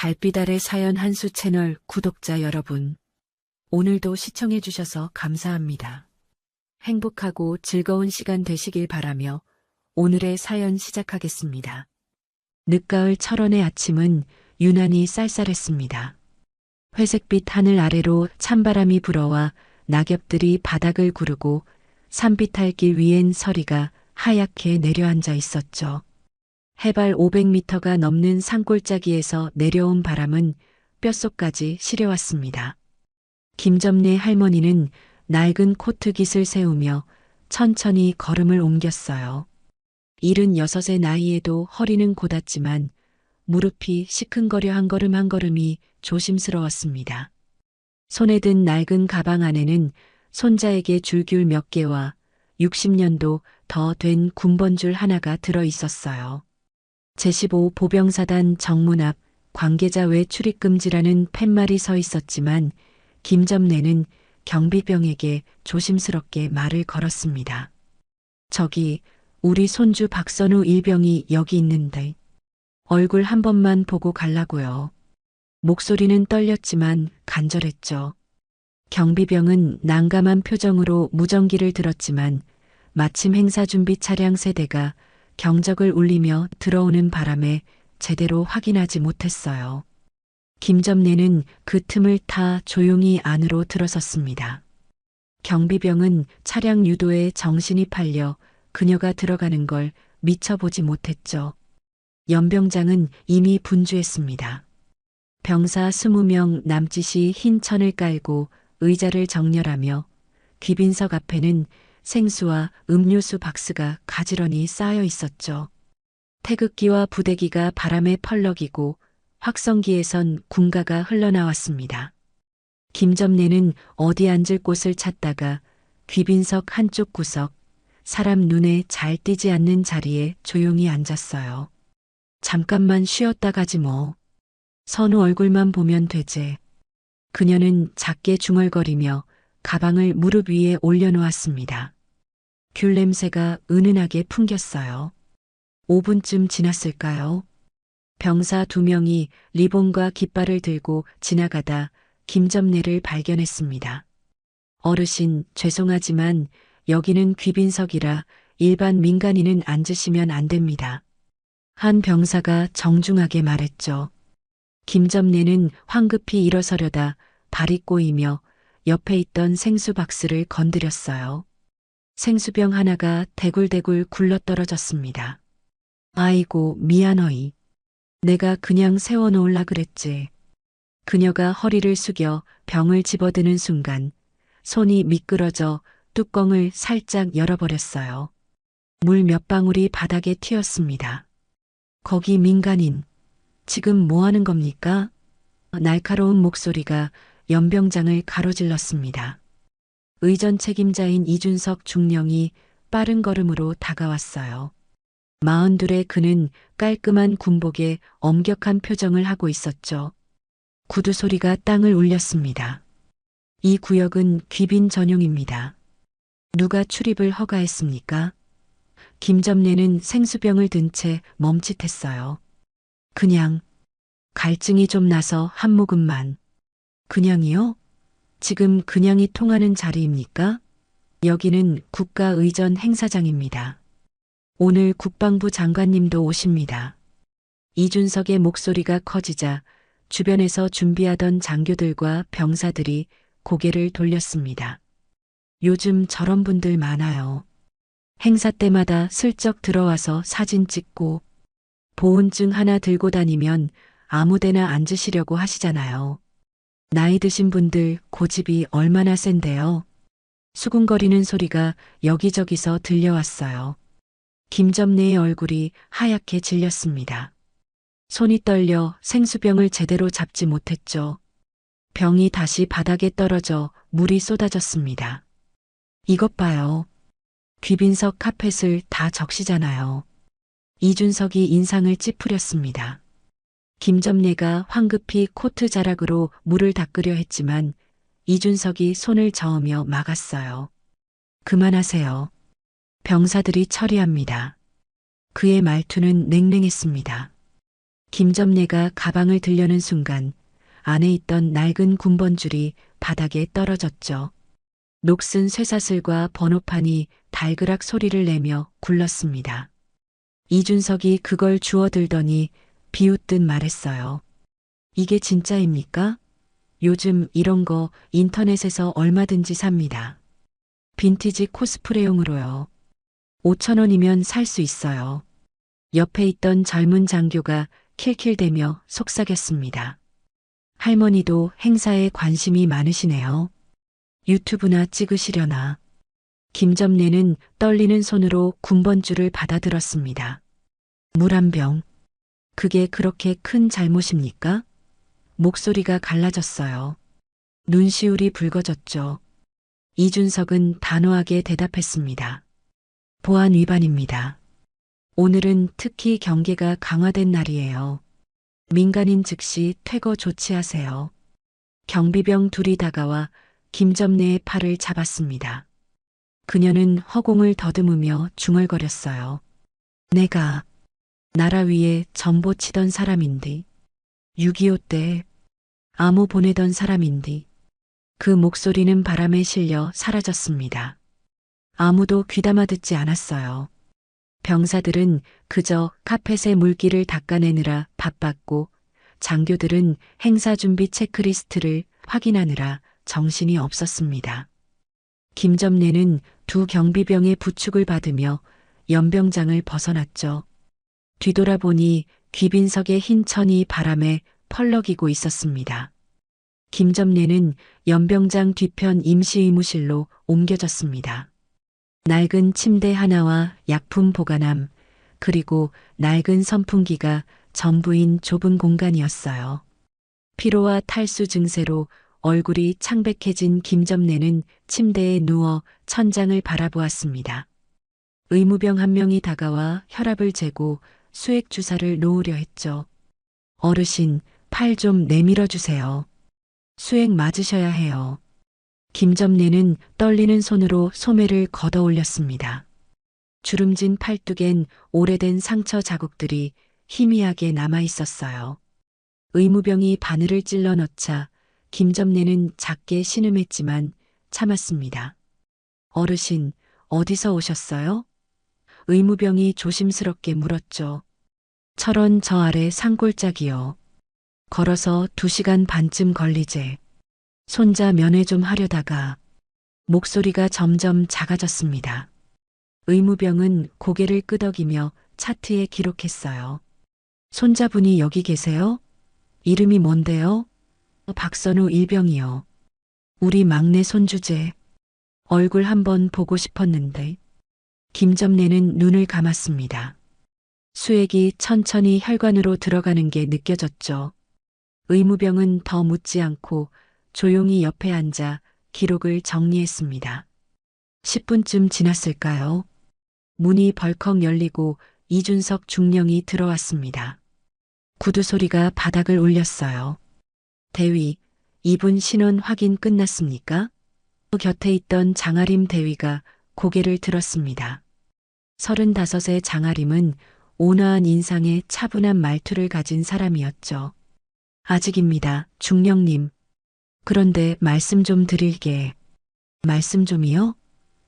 달빛 아래 사연 한수 채널 구독자 여러분, 오늘도 시청해주셔서 감사합니다. 행복하고 즐거운 시간 되시길 바라며 오늘의 사연 시작하겠습니다. 늦가을 철원의 아침은 유난히 쌀쌀했습니다. 회색빛 하늘 아래로 찬바람이 불어와 낙엽들이 바닥을 구르고 산비탈길 위엔 서리가 하얗게 내려앉아 있었죠. 해발 500m가 넘는 산골짜기에서 내려온 바람은 뼛속까지 시려왔습니다. 김점래 할머니는 낡은 코트깃을 세우며 천천히 걸음을 옮겼어요. 76의 나이에도 허리는 곧았지만 무릎이 시큰거려 한 걸음 한 걸음이 조심스러웠습니다. 손에 든 낡은 가방 안에는 손자에게 줄 귤 몇 개와 60년도 더 된 군번줄 하나가 들어 있었어요. 제15 보병사단 정문 앞 관계자 외 출입금지라는 팻말이 서 있었지만 김점래는 경비병에게 조심스럽게 말을 걸었습니다. 저기 우리 손주 박선우 일병이 여기 있는데 얼굴 한 번만 보고 갈라고요. 목소리는 떨렸지만 간절했죠. 경비병은 난감한 표정으로 무전기를 들었지만 마침 행사준비 차량 세대가 경적을 울리며 들어오는 바람에 제대로 확인하지 못했어요. 김점래는 그 틈을 타 조용히 안으로 들어섰습니다. 경비병은 차량 유도에 정신이 팔려 그녀가 들어가는 걸 미처 보지 못했죠. 연병장은 이미 분주했습니다. 병사 20명 남짓이 흰 천을 깔고 의자를 정렬하며 귀빈석 앞에는 생수와 음료수 박스가 가지런히 쌓여 있었죠. 태극기와 부대기가 바람에 펄럭이고 확성기에선 군가가 흘러나왔습니다. 김점래는 어디 앉을 곳을 찾다가 귀빈석 한쪽 구석, 사람 눈에 잘 띄지 않는 자리에 조용히 앉았어요. 잠깐만 쉬었다 가지 뭐. 선우 얼굴만 보면 되지. 그녀는 작게 중얼거리며 가방을 무릎 위에 올려놓았습니다. 귤 냄새가 은은하게 풍겼어요. 5분쯤 지났을까요? 병사 2명이 리본과 깃발을 들고 지나가다 김점래를 발견했습니다. 어르신, 죄송하지만 여기는 귀빈석이라 일반 민간인은 앉으시면 안 됩니다. 한 병사가 정중하게 말했죠. 김점래는 황급히 일어서려다 발이 꼬이며 옆에 있던 생수 박스를 건드렸어요. 생수병 하나가 대굴대굴 굴러떨어졌습니다. 아이고 미안어이. 내가 그냥 세워놓으려 그랬지. 그녀가 허리를 숙여 병을 집어드는 순간 손이 미끄러져 뚜껑을 살짝 열어버렸어요. 물 몇 방울이 바닥에 튀었습니다. 거기 민간인, 지금 뭐 하는 겁니까? 날카로운 목소리가 연병장을 가로질렀습니다. 의전 책임자인 이준석 중령이 빠른 걸음으로 다가왔어요. 42의 그는 깔끔한 군복에 엄격한 표정을 하고 있었죠. 구두 소리가 땅을 울렸습니다. 이 구역은 귀빈 전용입니다. 누가 출입을 허가했습니까? 김점래는 생수병을 든 채 멈칫했어요. 그냥, 갈증이 좀 나서 한 모금만. 그냥이요? 지금 그냥이 통하는 자리입니까? 여기는 국가의전 행사장입니다. 오늘 국방부 장관님도 오십니다. 이준석의 목소리가 커지자 주변에서 준비하던 장교들과 병사들이 고개를 돌렸습니다. 요즘 저런 분들 많아요. 행사 때마다 슬쩍 들어와서 사진 찍고 보온증 하나 들고 다니면 아무데나 앉으시려고 하시잖아요. 나이 드신 분들 고집이 얼마나 센데요. 수군거리는 소리가 여기저기서 들려왔어요. 김점래의 얼굴이 하얗게 질렸습니다. 손이 떨려 생수병을 제대로 잡지 못했죠. 병이 다시 바닥에 떨어져 물이 쏟아졌습니다. 이것 봐요. 귀빈석 카펫을 다 적시잖아요. 이준석이 인상을 찌푸렸습니다. 김점래가 황급히 코트 자락으로 물을 닦으려 했지만 이준석이 손을 저으며 막았어요. 그만하세요. 병사들이 처리합니다. 그의 말투는 냉랭했습니다. 김점례가 가방을 들려는 순간 안에 있던 낡은 군번줄이 바닥에 떨어졌죠. 녹슨 쇠사슬과 번호판이 달그락 소리를 내며 굴렀습니다. 이준석이 그걸 주워들더니 비웃듯 말했어요. 이게 진짜입니까? 요즘 이런 거 인터넷에서 얼마든지 삽니다. 빈티지 코스프레용으로요. 5천 원이면 살 수 있어요. 옆에 있던 젊은 장교가 킬킬대며 속삭였습니다. 할머니도 행사에 관심이 많으시네요. 유튜브나 찍으시려나. 김점례는 떨리는 손으로 군번줄을 받아들었습니다. 물 한 병. 그게 그렇게 큰 잘못입니까? 목소리가 갈라졌어요. 눈시울이 붉어졌죠. 이준석은 단호하게 대답했습니다. 보안 위반입니다. 오늘은 특히 경계가 강화된 날이에요. 민간인 즉시 퇴거 조치하세요. 경비병 둘이 다가와 김점례의 팔을 잡았습니다. 그녀는 허공을 더듬으며 중얼거렸어요. 내가 나라 위에 전보 치던 사람인데, 6.25 때 암호 보내던 사람인데, 그 목소리는 바람에 실려 사라졌습니다. 아무도 귀담아 듣지 않았어요. 병사들은 그저 카펫의 물기를 닦아내느라 바빴고, 장교들은 행사 준비 체크리스트를 확인하느라 정신이 없었습니다. 김점례는 두 경비병의 부축을 받으며 연병장을 벗어났죠. 뒤돌아보니 귀빈석의 흰 천이 바람에 펄럭이고 있었습니다. 김점례는 연병장 뒤편 임시의무실로 옮겨졌습니다. 낡은 침대 하나와 약품 보관함, 그리고 낡은 선풍기가 전부인 좁은 공간이었어요. 피로와 탈수 증세로 얼굴이 창백해진 김점례는 침대에 누워 천장을 바라보았습니다. 의무병 한 명이 다가와 혈압을 재고 수액 주사를 놓으려 했죠. 어르신, 팔 좀 내밀어 주세요. 수액 맞으셔야 해요. 김점례는 떨리는 손으로 소매를 걷어 올렸습니다. 주름진 팔뚝엔 오래된 상처 자국들이 희미하게 남아 있었어요. 의무병이 바늘을 찔러 넣자 김점례는 작게 신음했지만 참았습니다. 어르신, 어디서 오셨어요? 의무병이 조심스럽게 물었죠. 철원 저 아래 산골짜기요. 걸어서 2시간 반쯤 걸리제. 손자 면회 좀 하려다가. 목소리가 점점 작아졌습니다. 의무병은 고개를 끄덕이며 차트에 기록했어요. 손자분이 여기 계세요? 이름이 뭔데요? 박선우 일병이요. 우리 막내 손주제. 얼굴 한번 보고 싶었는데. 김점례는 눈을 감았습니다. 수액이 천천히 혈관으로 들어가는 게 느껴졌죠. 의무병은 더 묻지 않고 조용히 옆에 앉아 기록을 정리했습니다. 10분쯤 지났을까요? 문이 벌컥 열리고 이준석 중령이 들어왔습니다. 구두 소리가 바닥을 울렸어요. 대위, 이분 신원 확인 끝났습니까? 곁에 있던 장아림 대위가 고개를 들었습니다. 35의 장아림은 온화한 인상에 차분한 말투를 가진 사람이었죠. 아직입니다, 중령님. 그런데 말씀 좀 드릴게. 말씀 좀이요?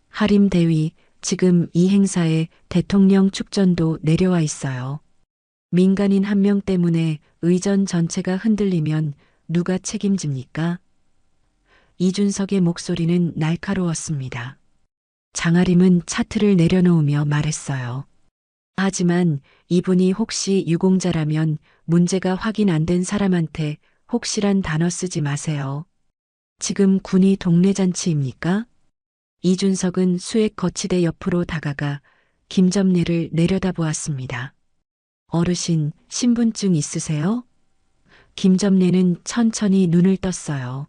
하림 대위, 지금 이 행사에 대통령 축전도 내려와 있어요. 민간인 한 명 때문에 의전 전체가 흔들리면 누가 책임집니까? 이준석의 목소리는 날카로웠습니다. 장아림은 차트를 내려놓으며 말했어요. 하지만 이분이 혹시 유공자라면 문제가 확인 안 된 사람한테 혹시란 단어 쓰지 마세요. 지금 군이 동네잔치입니까? 이준석은 수액 거치대 옆으로 다가가 김점례를 내려다보았습니다. 어르신, 신분증 있으세요? 김점례는 천천히 눈을 떴어요.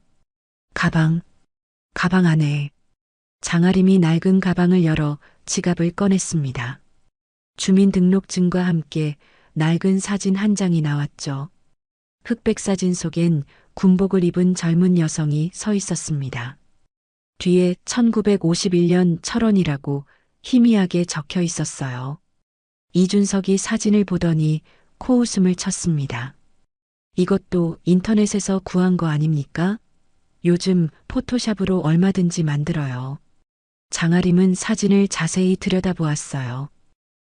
가방 안에. 장아림이 낡은 가방을 열어 지갑을 꺼냈습니다. 주민등록증과 함께 낡은 사진 한 장이 나왔죠. 흑백 사진 속엔 군복을 입은 젊은 여성이 서 있었습니다. 뒤에 1951년 철원이라고 희미하게 적혀 있었어요. 이준석이 사진을 보더니 코웃음을 쳤습니다. 이것도 인터넷에서 구한 거 아닙니까? 요즘 포토샵으로 얼마든지 만들어요. 장아림은 사진을 자세히 들여다보았어요.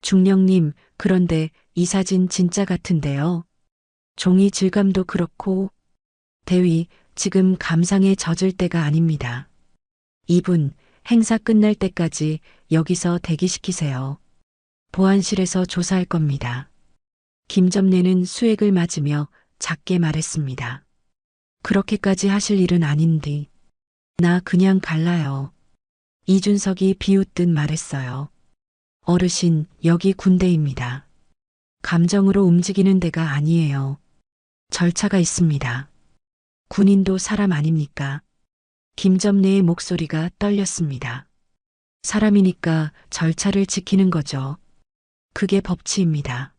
중령님, 그런데 이 사진 진짜 같은데요. 종이 질감도 그렇고. 대위, 지금 감상에 젖을 때가 아닙니다. 이분, 행사 끝날 때까지 여기서 대기시키세요. 보안실에서 조사할 겁니다. 김점례는 수액을 맞으며 작게 말했습니다. 그렇게까지 하실 일은 아닌데. 나 그냥 갈라요. 이준석이 비웃듯 말했어요. 어르신, 여기 군대입니다. 감정으로 움직이는 데가 아니에요. 절차가 있습니다. 군인도 사람 아닙니까? 김점례의 목소리가 떨렸습니다. 사람이니까 절차를 지키는 거죠. 그게 법치입니다.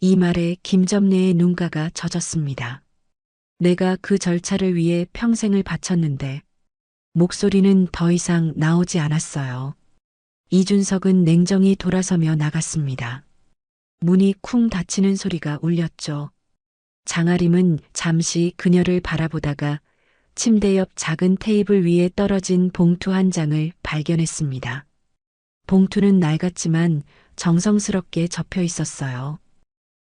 이 말에 김점례의 눈가가 젖었습니다. 내가 그 절차를 위해 평생을 바쳤는데. 목소리는 더 이상 나오지 않았어요. 이준석은 냉정히 돌아서며 나갔습니다. 문이 쿵 닫히는 소리가 울렸죠. 장아림은 잠시 그녀를 바라보다가 침대 옆 작은 테이블 위에 떨어진 봉투 한 장을 발견했습니다. 봉투는 낡았지만 정성스럽게 접혀 있었어요.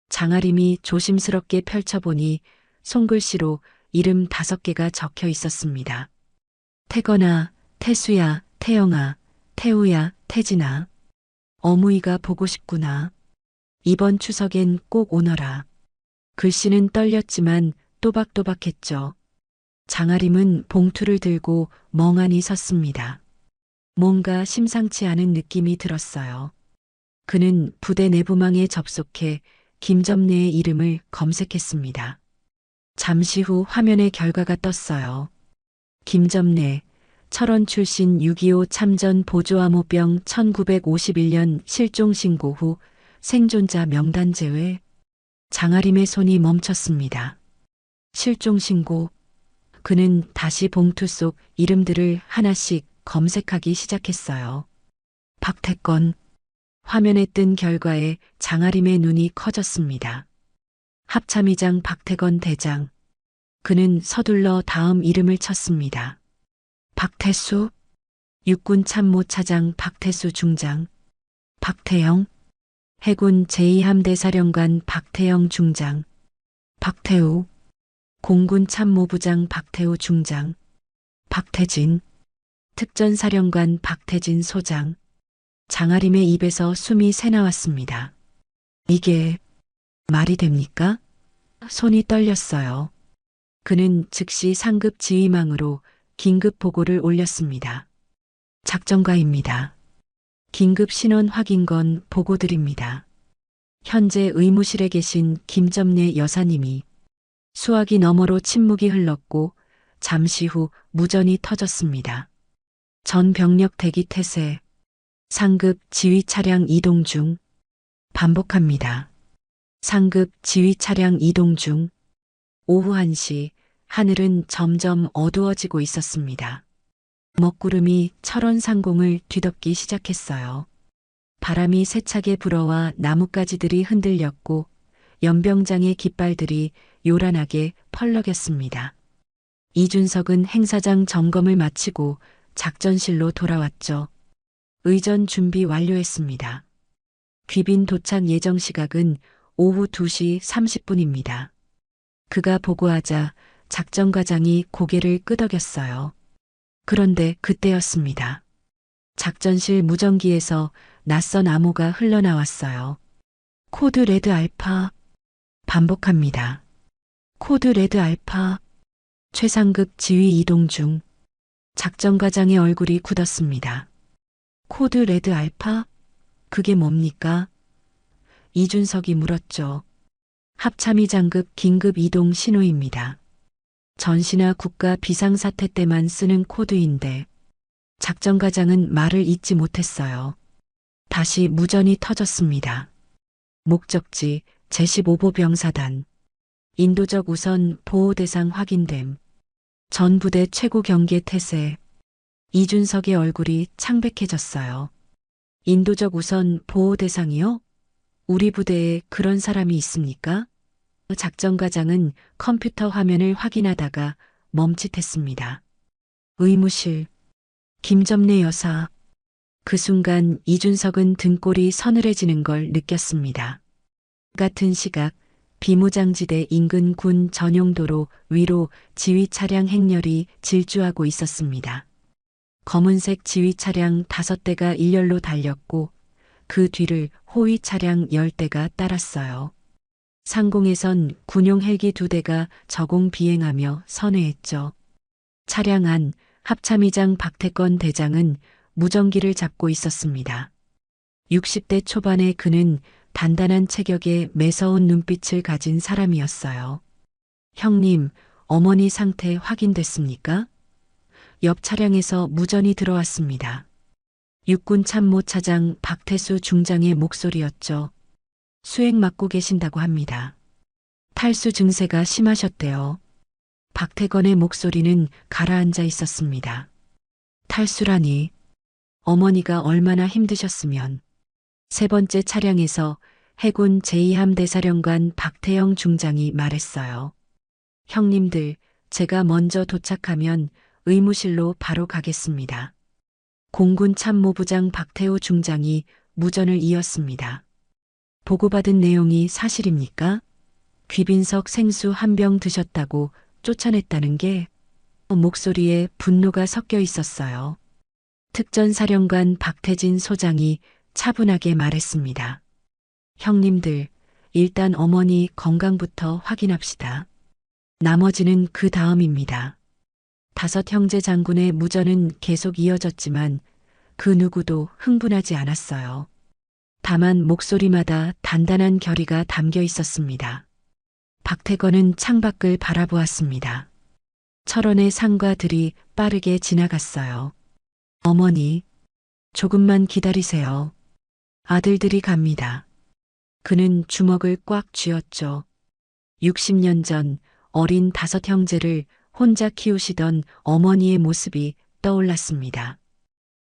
장아림이 조심스럽게 펼쳐보니 손글씨로 이름 5개가 적혀 있었습니다. 태건아, 태수야, 태영아, 태우야, 태진아. 어무이가 보고 싶구나. 이번 추석엔 꼭 오너라. 글씨는 떨렸지만 또박또박했죠. 장아림은 봉투를 들고 멍하니 섰습니다. 뭔가 심상치 않은 느낌이 들었어요. 그는 부대 내부망에 접속해 김점례의 이름을 검색했습니다. 잠시 후 화면에 결과가 떴어요. 김점례, 철원 출신 6.25 참전 보조암호병 1951년 실종 신고 후 생존자 명단 제외. 장아림의 손이 멈췄습니다. 실종 신고. 그는 다시 봉투 속 이름들을 하나씩 검색하기 시작했어요. 박태건. 화면에 뜬 결과에 장아림의 눈이 커졌습니다. 합참의장 박태건 대장. 그는 서둘러 다음 이름을 쳤습니다. 박태수. 육군 참모차장 박태수 중장. 박태영. 해군 제2함대 사령관 박태영 중장. 박태우. 공군 참모부장 박태우 중장. 박태진. 특전사령관 박태진 소장. 장아림의 입에서 숨이 새나왔습니다. 이게 말이 됩니까? 손이 떨렸어요. 그는 즉시 상급 지휘망으로 긴급 보고를 올렸습니다. 작전가입니다. 긴급 신원 확인건 보고 드립니다. 현재 의무실에 계신 김점례 여사님이 수화기 너머로 침묵이 흘렀고 잠시 후 무전이 터졌습니다. 전 병력 대기 태세. 상급 지휘 차량 이동 중. 반복합니다. 상급 지휘 차량 이동 중. 오후 1시 하늘은 점점 어두워지고 있었습니다. 먹구름이 철원 상공을 뒤덮기 시작했어요. 바람이 세차게 불어와 나뭇가지들이 흔들렸고 연병장의 깃발들이 요란하게 펄럭였습니다. 이준석은 행사장 점검을 마치고 작전실로 돌아왔죠. 의전 준비 완료했습니다. 귀빈 도착 예정 시각은 오후 2시 30분입니다. 그가 보고하자 작전과장이 고개를 끄덕였어요. 그런데 그때였습니다. 작전실 무전기에서 낯선 암호가 흘러나왔어요. 코드 레드 알파. 반복합니다. 코드 레드 알파. 최상급 지휘 이동 중. 작전과장의 얼굴이 굳었습니다. 코드 레드 알파? 그게 뭡니까? 이준석이 물었죠. 합참의 장급 긴급 이동 신호입니다. 전시나 국가 비상사태 때만 쓰는 코드인데 작전과장은 말을 잇지 못했어요. 다시 무전이 터졌습니다. 목적지 제15보 병사단. 인도적 우선 보호 대상 확인됨. 전 부대 최고 경계 태세. 이준석의 얼굴이 창백해졌어요. 인도적 우선 보호 대상이요? 우리 부대에 그런 사람이 있습니까? 작전과장은 컴퓨터 화면을 확인하다가 멈칫했습니다. 의무실, 김점래 여사. 그 순간 이준석은 등골이 서늘해지는 걸 느꼈습니다. 같은 시각 비무장지대 인근 군 전용도로 위로 지휘 차량 행렬이 질주하고 있었습니다. 검은색 지휘 차량 5대가 일렬로 달렸고 그 뒤를 호위 차량 10대가 따랐어요. 상공에선 군용 헬기 2대가 저공 비행하며 선회했죠. 차량 안 합참의장 박태건 대장은 무전기를 잡고 있었습니다. 60대 초반의 그는 단단한 체격에 매서운 눈빛을 가진 사람이었어요. 형님, 어머니 상태 확인됐습니까? 옆 차량에서 무전이 들어왔습니다. 육군 참모차장 박태수 중장의 목소리였죠. 수액 맞고 계신다고 합니다. 탈수 증세가 심하셨대요. 박태건의 목소리는 가라앉아 있었습니다. 탈수라니. 어머니가 얼마나 힘드셨으면. 3번째 차량에서 해군 제2함대사령관 박태영 중장이 말했어요. 형님들, 제가 먼저 도착하면 의무실로 바로 가겠습니다. 공군 참모부장 박태호 중장이 무전을 이었습니다. 보고받은 내용이 사실입니까? 귀빈석 생수 1병 드셨다고 쫓아냈다는 게 목소리에 분노가 섞여 있었어요. 특전사령관 박태진 소장이 차분하게 말했습니다. 형님들, 일단 어머니 건강부터 확인합시다. 나머지는 그 다음입니다. 5 형제 장군의 무전은 계속 이어졌지만 그 누구도 흥분하지 않았어요. 다만 목소리마다 단단한 결의가 담겨 있었습니다. 박태건은 창밖을 바라보았습니다. 철원의 산과 들이 빠르게 지나갔어요. 어머니, 조금만 기다리세요. 아들들이 갑니다. 그는 주먹을 꽉 쥐었죠. 60년 전 어린 5 형제를 혼자 키우시던 어머니의 모습이 떠올랐습니다.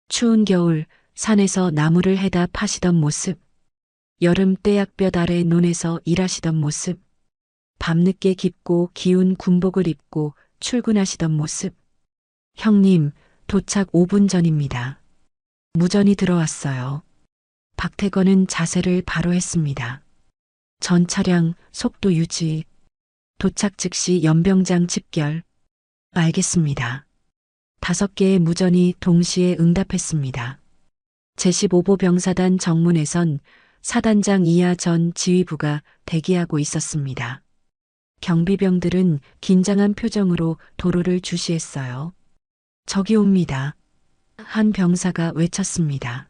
추운 겨울 산에서 나무를 해다 파시던 모습, 여름 떼약볕 아래 논에서 일하시던 모습, 밤늦게 깊고 기운 군복을 입고 출근하시던 모습. 형님, 도착 5분 전입니다. 무전이 들어왔어요. 박태건은 자세를 바로 했습니다. 전 차량 속도 유지. 도착 즉시 연병장 집결. 알겠습니다. 5개의 무전이 동시에 응답했습니다. 제15보 병사단 정문에선 사단장 이하 전 지휘부가 대기하고 있었습니다. 경비병들은 긴장한 표정으로 도로를 주시했어요. 저기 옵니다. 한 병사가 외쳤습니다.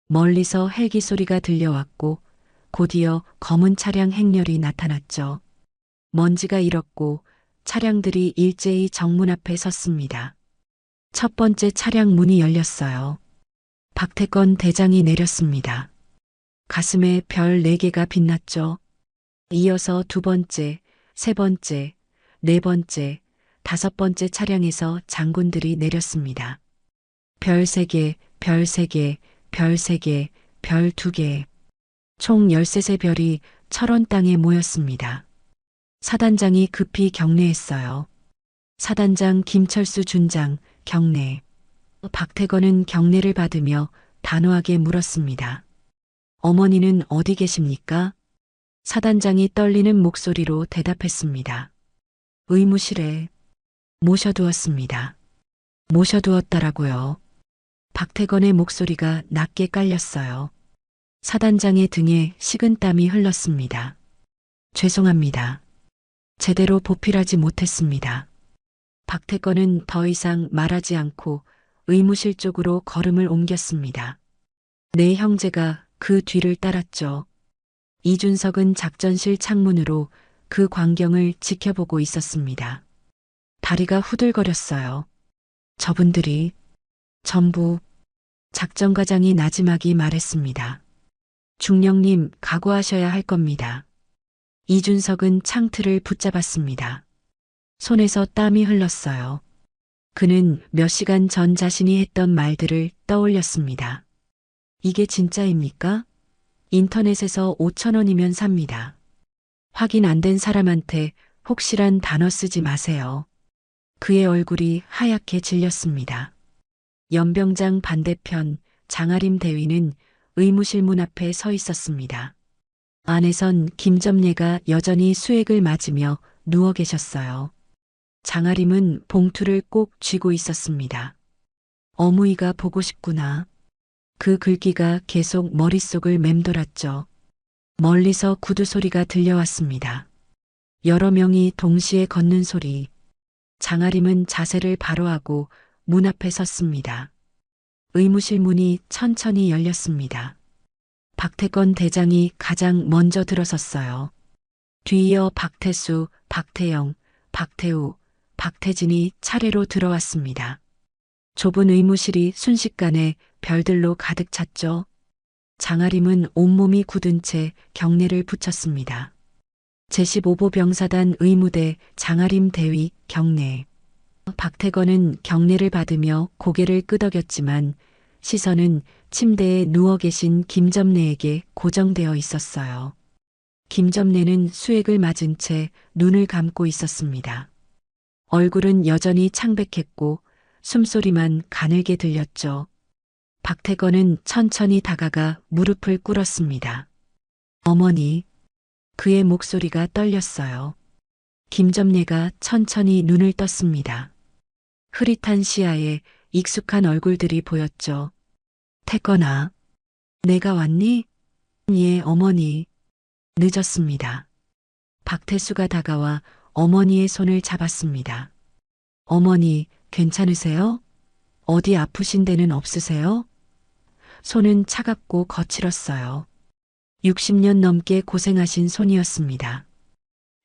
멀리서 헬기 소리가 들려왔고 곧이어 검은 차량 행렬이 나타났죠. 먼지가 일었고 차량들이 일제히 정문 앞에 섰습니다. 첫 번째 차량 문이 열렸어요. 박태건 대장이 내렸습니다. 가슴에 별 4개가 빛났죠. 이어서 2번째, 3번째, 4번째, 5번째 차량에서 장군들이 내렸습니다. 별 3개, 별 3개, 별 3개, 별 2개. 총 13세 별이 철원 땅에 모였습니다. 사단장이 급히 경례했어요. 사단장 김철수 준장, 경례. 박태건은 경례를 받으며 단호하게 물었습니다. 어머니는 어디 계십니까? 사단장이 떨리는 목소리로 대답했습니다. 의무실에 모셔두었습니다. 모셔두었다라고요. 박태건의 목소리가 낮게 깔렸어요. 사단장의 등에 식은땀이 흘렀습니다. 죄송합니다. 제대로 보필하지 못했습니다. 박태건은 더 이상 말하지 않고 의무실 쪽으로 걸음을 옮겼습니다. 4 형제가 그 뒤를 따랐죠. 이준석은 작전실 창문으로 그 광경을 지켜보고 있었습니다. 다리가 후들거렸어요. 저분들이 전부. 작전과장이 나지막이 말했습니다. 중령님, 각오하셔야 할 겁니다. 이준석은 창틀을 붙잡았습니다. 손에서 땀이 흘렀어요. 그는 몇 시간 전 자신이 했던 말들을 떠올렸습니다. 이게 진짜입니까? 인터넷에서 5천 원이면 삽니다. 확인 안 된 사람한테 혹시란 단어 쓰지 마세요. 그의 얼굴이 하얗게 질렸습니다. 연병장 반대편 장아림 대위는 의무실 문 앞에 서 있었습니다. 안에선 김점례가 여전히 수액을 맞으며 누워 계셨어요. 장아림은 봉투를 꼭 쥐고 있었습니다. 어무이가 보고 싶구나. 그 글귀가 계속 머릿속을 맴돌았죠. 멀리서 구두 소리가 들려왔습니다. 여러 명이 동시에 걷는 소리. 장아림은 자세를 바로 하고 문 앞에 섰습니다. 의무실 문이 천천히 열렸습니다. 박태건 대장이 가장 먼저 들어섰어요. 뒤이어 박태수, 박태영, 박태우, 박태진이 차례로 들어왔습니다. 좁은 의무실이 순식간에 별들로 가득 찼죠. 장아림은 온몸이 굳은 채 경례를 붙였습니다. 제15보 병사단 의무대 장아림 대위 경례. 박태건은 경례를 받으며 고개를 끄덕였지만 시선은 침대에 누워 계신 김점례에게 고정되어 있었어요. 김점례는 수액을 맞은 채 눈을 감고 있었습니다. 얼굴은 여전히 창백했고 숨소리만 가늘게 들렸죠. 박태건은 천천히 다가가 무릎을 꿇었습니다. 어머니. 그의 목소리가 떨렸어요. 김점례가 천천히 눈을 떴습니다. 흐릿한 시야에 익숙한 얼굴들이 보였죠. 태건아. 내가 왔니? 예, 어머니. 늦었습니다. 박태수가 다가와 어머니의 손을 잡았습니다. 어머니, 괜찮으세요? 어디 아프신 데는 없으세요? 손은 차갑고 거칠었어요. 60년 넘게 고생하신 손이었습니다.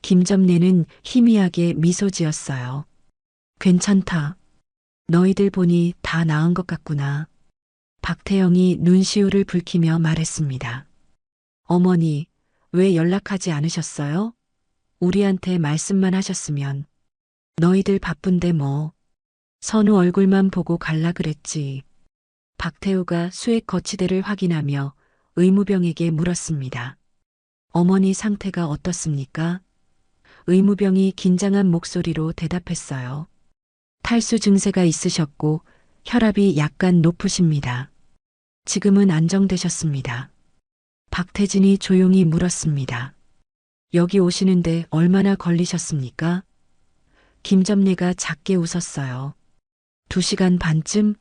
김점례는 희미하게 미소 지었어요. 괜찮다. 너희들 보니 다 나은 것 같구나. 박태영이 눈시울을 붉히며 말했습니다. 어머니, 왜 연락하지 않으셨어요? 우리한테 말씀만 하셨으면. 너희들 바쁜데 뭐. 선우 얼굴만 보고 갈라 그랬지. 박태우가 수액 거치대를 확인하며 의무병에게 물었습니다. 어머니 상태가 어떻습니까? 의무병이 긴장한 목소리로 대답했어요. 탈수 증세가 있으셨고 혈압이 약간 높으십니다. 지금은 안정되셨습니다. 박태진이 조용히 물었습니다. 여기 오시는데 얼마나 걸리셨습니까? 김점례가 작게 웃었어요. 2시간 반쯤?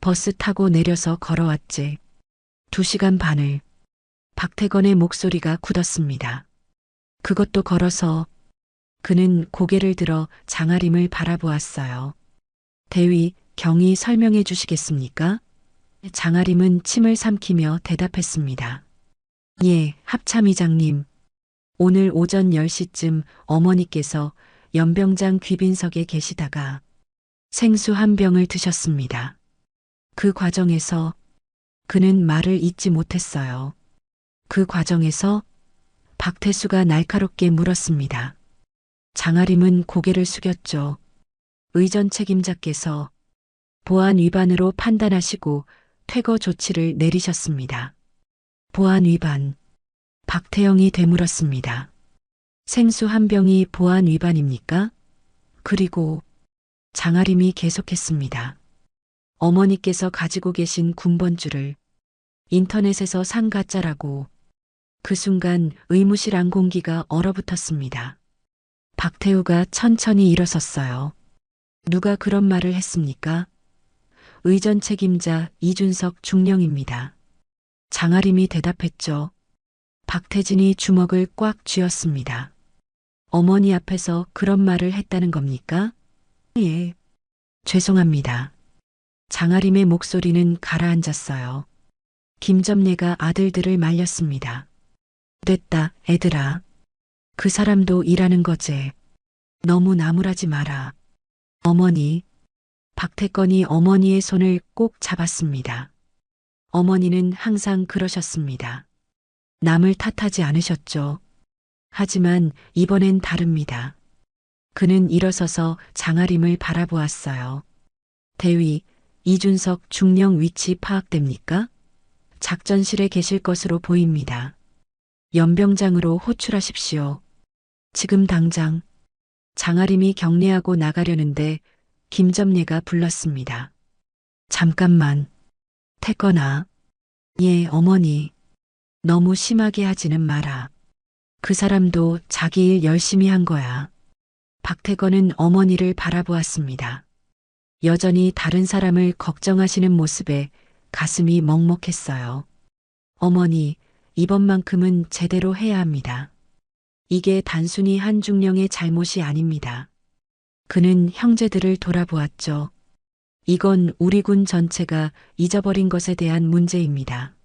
버스 타고 내려서 걸어왔지. 2시간 반을. 박태건의 목소리가 굳었습니다. 그것도 걸어서. 그는 고개를 들어 장아림을 바라보았어요. 대위, 경위 설명해 주시겠습니까? 장아림은 침을 삼키며 대답했습니다. 예, 합참의장님. 오늘 오전 10시쯤 어머니께서 연병장 귀빈석에 계시다가 생수 한 병을 드셨습니다. 그 과정에서 그는 말을 잇지 못했어요. 그 과정에서 박태수가 날카롭게 물었습니다. 장아림은 고개를 숙였죠. 의전 책임자께서 보안 위반으로 판단하시고 퇴거 조치를 내리셨습니다. 보안 위반. 박태영이 되물었습니다. 생수 한 병이 보안 위반입니까? 그리고 장아림이 계속했습니다. 어머니께서 가지고 계신 군번줄을 인터넷에서 산 가짜라고. 그 순간 의무실 안공기가 얼어붙었습니다. 박태우가 천천히 일어섰어요. 누가 그런 말을 했습니까? 의전 책임자 이준석 중령입니다. 장아림이 대답했죠. 박태진이 주먹을 꽉 쥐었습니다. 어머니 앞에서 그런 말을 했다는 겁니까? 예. 죄송합니다. 장아림의 목소리는 가라앉았어요. 김점례가 아들들을 말렸습니다. 됐다, 애들아. 그 사람도 일하는 거지. 너무 나무라지 마라. 어머니. 박태건이 어머니의 손을 꼭 잡았습니다. 어머니는 항상 그러셨습니다. 남을 탓하지 않으셨죠. 하지만 이번엔 다릅니다. 그는 일어서서 장아림을 바라보았어요. 대위, 이준석 중령 위치 파악됩니까? 작전실에 계실 것으로 보입니다. 연병장으로 호출하십시오. 지금 당장. 장아림이 경례하고 나가려는데 김점례가 불렀습니다. 잠깐만. 태건아. 예, 어머니. 너무 심하게 하지는 마라. 그 사람도 자기 일 열심히 한 거야. 박태건은 어머니를 바라보았습니다. 여전히 다른 사람을 걱정하시는 모습에 가슴이 먹먹했어요. 어머니, 이번만큼은 제대로 해야 합니다. 이게 단순히 한중령의 잘못이 아닙니다. 그는 형제들을 돌아보았죠. 이건 우리 군 전체가 잊어버린 것에 대한 문제입니다.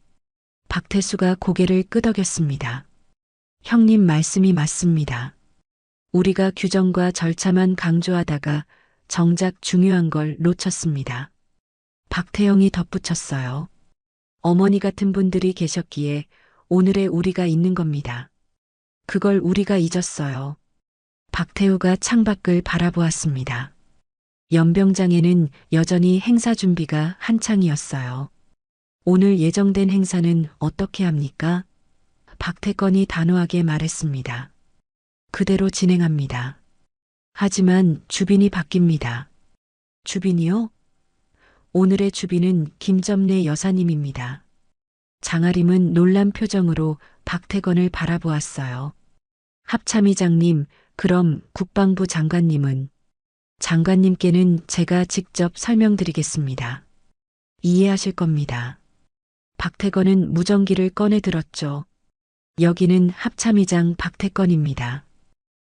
박태수가 고개를 끄덕였습니다. 형님 말씀이 맞습니다. 우리가 규정과 절차만 강조하다가 정작 중요한 걸 놓쳤습니다. 박태영이 덧붙였어요. 어머니 같은 분들이 계셨기에 오늘의 우리가 있는 겁니다. 그걸 우리가 잊었어요. 박태우가 창밖을 바라보았습니다. 연병장에는 여전히 행사 준비가 한창이었어요. 오늘 예정된 행사는 어떻게 합니까? 박태건이 단호하게 말했습니다. 그대로 진행합니다. 하지만 주빈이 바뀝니다. 주빈이요? 오늘의 주빈은 김점례 여사님입니다. 장아림은 놀란 표정으로 박태건을 바라보았어요. 합참의장님, 그럼 국방부 장관님은? 장관님께는 제가 직접 설명드리겠습니다. 이해하실 겁니다. 박태건은 무전기를 꺼내 들었죠. 여기는 합참의장 박태건입니다.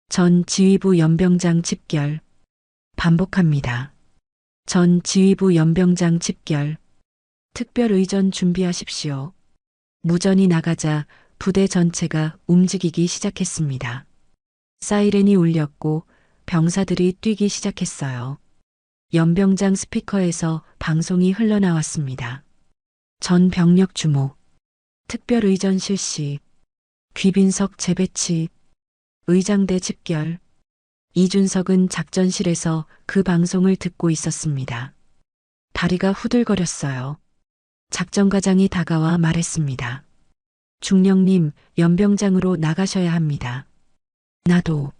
전 지휘부 연병장 집결. 반복합니다. 전 지휘부 연병장 집결. 특별의전 준비하십시오. 무전이 나가자 부대 전체가 움직이기 시작했습니다. 사이렌이 울렸고 병사들이 뛰기 시작했어요. 연병장 스피커에서 방송이 흘러나왔습니다. 전 병력 주목. 특별의전 실시. 귀빈석 재배치. 의장대 집결. 이준석은 작전실에서 그 방송을 듣고 있었습니다. 다리가 후들거렸어요. 작전과장이 다가와 말했습니다. 중령님, 연병장으로 나가셔야 합니다. 나도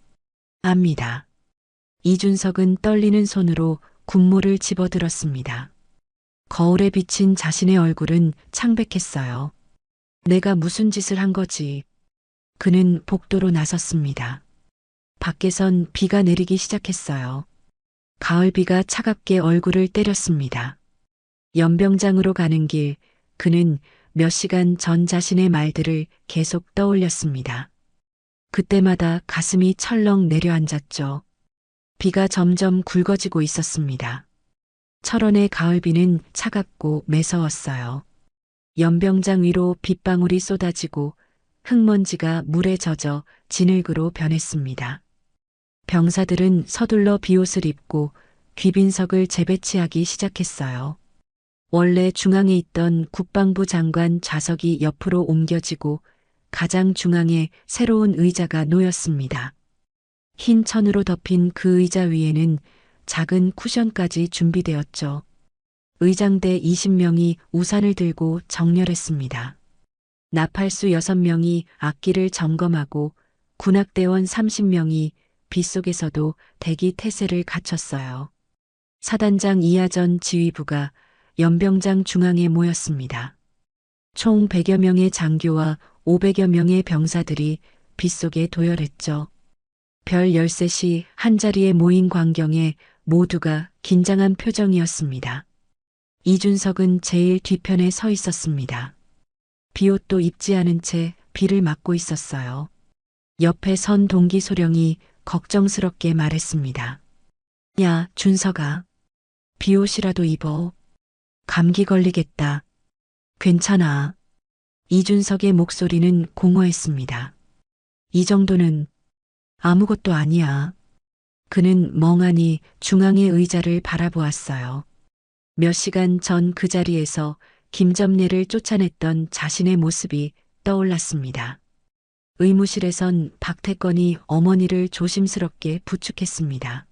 압니다. 이준석은 떨리는 손으로 군모를 집어들었습니다. 거울에 비친 자신의 얼굴은 창백했어요. 내가 무슨 짓을 한 거지? 그는 복도로 나섰습니다. 밖에선 비가 내리기 시작했어요. 가을비가 차갑게 얼굴을 때렸습니다. 연병장으로 가는 길, 그는 몇 시간 전 자신의 말들을 계속 떠올렸습니다. 그때마다 가슴이 철렁 내려앉았죠. 비가 점점 굵어지고 있었습니다. 철원의 가을비는 차갑고 매서웠어요. 연병장 위로 빗방울이 쏟아지고 흙먼지가 물에 젖어 진흙으로 변했습니다. 병사들은 서둘러 비옷을 입고 귀빈석을 재배치하기 시작했어요. 원래 중앙에 있던 국방부 장관 좌석이 옆으로 옮겨지고 가장 중앙에 새로운 의자가 놓였습니다. 흰 천으로 덮인 그 의자 위에는 작은 쿠션까지 준비되었죠. 의장대 20명이 우산을 들고 정렬했습니다. 나팔수 6명이 악기를 점검하고 군악대원 30명이 빗속에서도 대기 태세를 갖췄어요. 사단장 이하전 지휘부가 연병장 중앙에 모였습니다. 총 100여 명의 장교와 500여 명의 병사들이 빗속에 도열했죠. 별 13시 한자리에 모인 광경에 모두가 긴장한 표정이었습니다. 이준석은 제일 뒤편에 서 있었습니다. 비옷도 입지 않은 채 비를 맞고 있었어요. 옆에 선 동기 소령이 걱정스럽게 말했습니다. 야, 준석아. 비옷이라도 입어. 감기 걸리겠다. 괜찮아. 이준석의 목소리는 공허했습니다. 이 정도는 아무것도 아니야. 그는 멍하니 중앙의 의자를 바라보았어요. 몇 시간 전 그 자리에서 김점례를 쫓아냈던 자신의 모습이 떠올랐습니다. 의무실에선 박태건이 어머니를 조심스럽게 부축했습니다.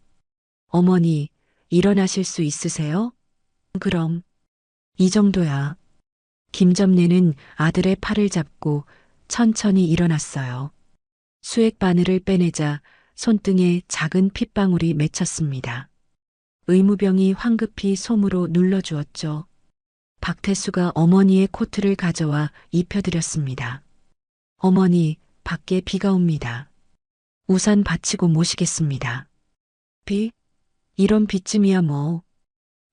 어머니, 일어나실 수 있으세요? 그럼, 이 정도야. 김점례는 아들의 팔을 잡고 천천히 일어났어요. 수액 바늘을 빼내자 손등에 작은 핏방울이 맺혔습니다. 의무병이 황급히 솜으로 눌러주었죠. 박태수가 어머니의 코트를 가져와 입혀드렸습니다. 어머니, 밖에 비가 옵니다. 우산 받치고 모시겠습니다. 비? 이런 비쯤이야 뭐.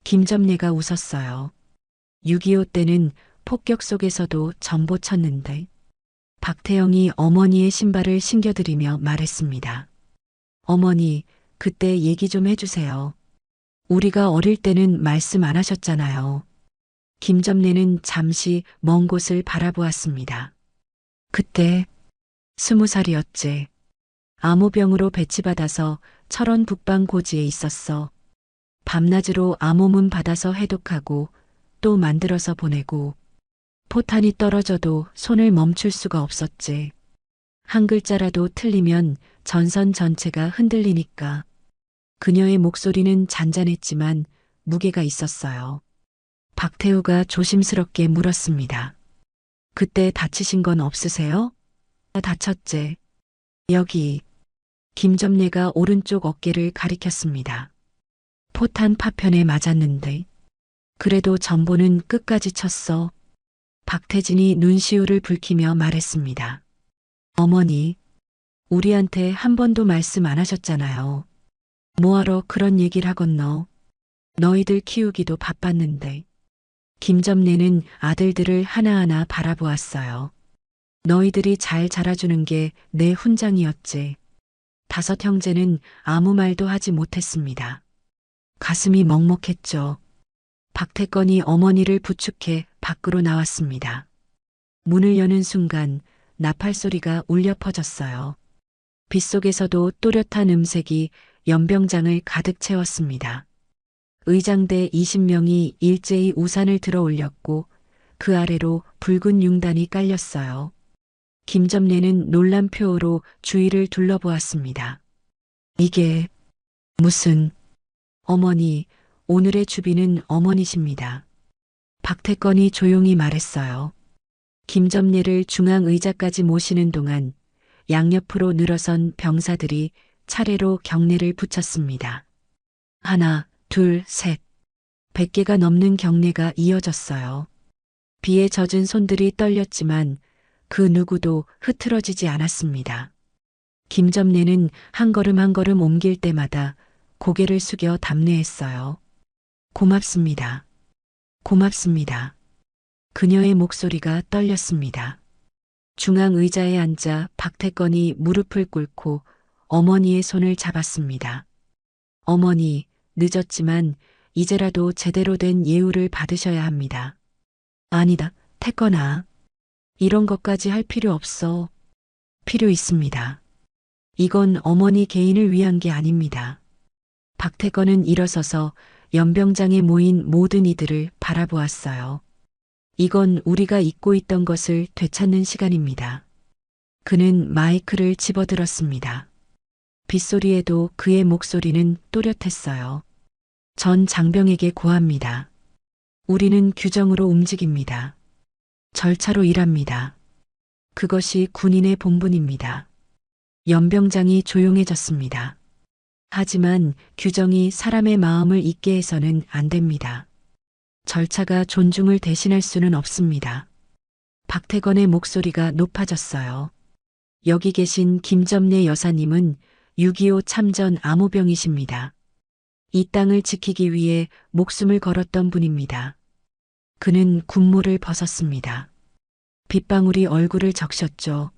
김점례가 웃었어요. 6.25 때는 폭격 속에서도 전보 쳤는데. 박태영이 어머니의 신발을 신겨드리며 말했습니다. 어머니, 그때 얘기 좀 해주세요. 우리가 어릴 때는 말씀 안 하셨잖아요. 김점례는 잠시 먼 곳을 바라보았습니다. 그때 20살이었지. 암호병으로 배치받아서 철원 북방 고지에 있었어. 밤낮으로 암호문 받아서 해독하고 또 만들어서 보내고 포탄이 떨어져도 손을 멈출 수가 없었지. 한 글자라도 틀리면 전선 전체가 흔들리니까. 그녀의 목소리는 잔잔했지만 무게가 있었어요. 박태우가 조심스럽게 물었습니다. 그때 다치신 건 없으세요? 다쳤지. 여기. 김점례가 오른쪽 어깨를 가리켰습니다. 포탄 파편에 맞았는데. 그래도 전보는 끝까지 쳤어. 박태진이 눈시울을 붉히며 말했습니다. 어머니, 우리한테 한 번도 말씀 안 하셨잖아요. 뭐하러 그런 얘기를 하건너. 너희들 키우기도 바빴는데. 김점례는 아들들을 하나하나 바라보았어요. 너희들이 잘 자라주는 게 내 훈장이었지. 5 형제는 아무 말도 하지 못했습니다. 가슴이 먹먹했죠. 박태건이 어머니를 부축해 밖으로 나왔습니다. 문을 여는 순간 나팔 소리가 울려 퍼졌어요. 빗속에서도 또렷한 음색이 연병장을 가득 채웠습니다. 의장대 20명이 일제히 우산을 들어 올렸고 그 아래로 붉은 융단이 깔렸어요. 김점례는 놀란 표호로 주위를 둘러보았습니다. 이게 무슨... 어머니, 오늘의 주비는 어머니십니다. 박태건이 조용히 말했어요. 김점례를 중앙의자까지 모시는 동안 양옆으로 늘어선 병사들이 차례로 경례를 붙였습니다. 하나, 둘, 셋. 100개가 넘는 경례가 이어졌어요. 비에 젖은 손들이 떨렸지만 그 누구도 흐트러지지 않았습니다. 김점례는 한 걸음 한 걸음 옮길 때마다 고개를 숙여 답례했어요. 고맙습니다. 고맙습니다. 그녀의 목소리가 떨렸습니다. 중앙의자에 앉아 박태건이 무릎을 꿇고 어머니의 손을 잡았습니다. 어머니, 늦었지만 이제라도 제대로 된 예우를 받으셔야 합니다. 아니다, 태건아. 이런 것까지 할 필요 없어. 필요 있습니다. 이건 어머니 개인을 위한 게 아닙니다. 박태건은 일어서서 연병장에 모인 모든 이들을 바라보았어요. 이건 우리가 잊고 있던 것을 되찾는 시간입니다. 그는 마이크를 집어들었습니다. 빗소리에도 그의 목소리는 또렷했어요. 전 장병에게 고합니다. 우리는 규정으로 움직입니다. 절차로 일합니다. 그것이 군인의 본분입니다. 연병장이 조용해졌습니다. 하지만 규정이 사람의 마음을 잊게 해서는 안 됩니다. 절차가 존중을 대신할 수는 없습니다. 박태건의 목소리가 높아졌어요. 여기 계신 김점례 여사님은 6.25 참전 암호병이십니다. 이 땅을 지키기 위해 목숨을 걸었던 분입니다. 그는 군모를 벗었습니다. 빗방울이 얼굴을 적셨죠.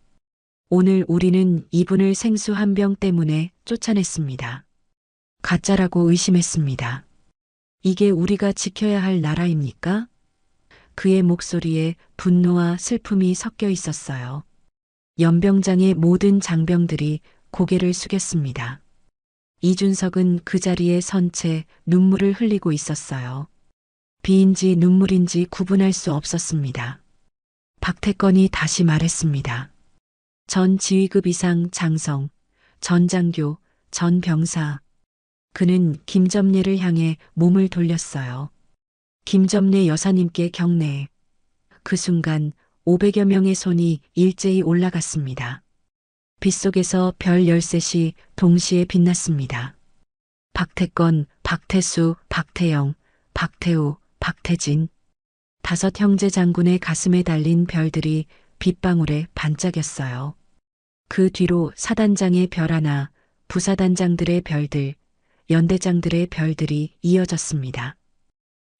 오늘 우리는 이분을 생수 한 병 때문에 쫓아냈습니다. 가짜라고 의심했습니다. 이게 우리가 지켜야 할 나라입니까? 그의 목소리에 분노와 슬픔이 섞여 있었어요. 연병장의 모든 장병들이 고개를 숙였습니다. 이준석은 그 자리에 선 채 눈물을 흘리고 있었어요. 비인지 눈물인지 구분할 수 없었습니다. 박태건이 다시 말했습니다. 전 지휘급 이상 장성, 전 장교, 전 병사. 그는 김점례를 향해 몸을 돌렸어요. 김점례 여사님께 경례. 그 순간 500여 명의 손이 일제히 올라갔습니다. 빗속에서 별 13이 동시에 빛났습니다. 박태건, 박태수, 박태영, 박태우, 박태진. 5 형제 장군의 가슴에 달린 별들이 빗방울에 반짝였어요. 그 뒤로 사단장의 별 하나, 부사단장들의 별들, 연대장들의 별들이 이어졌습니다.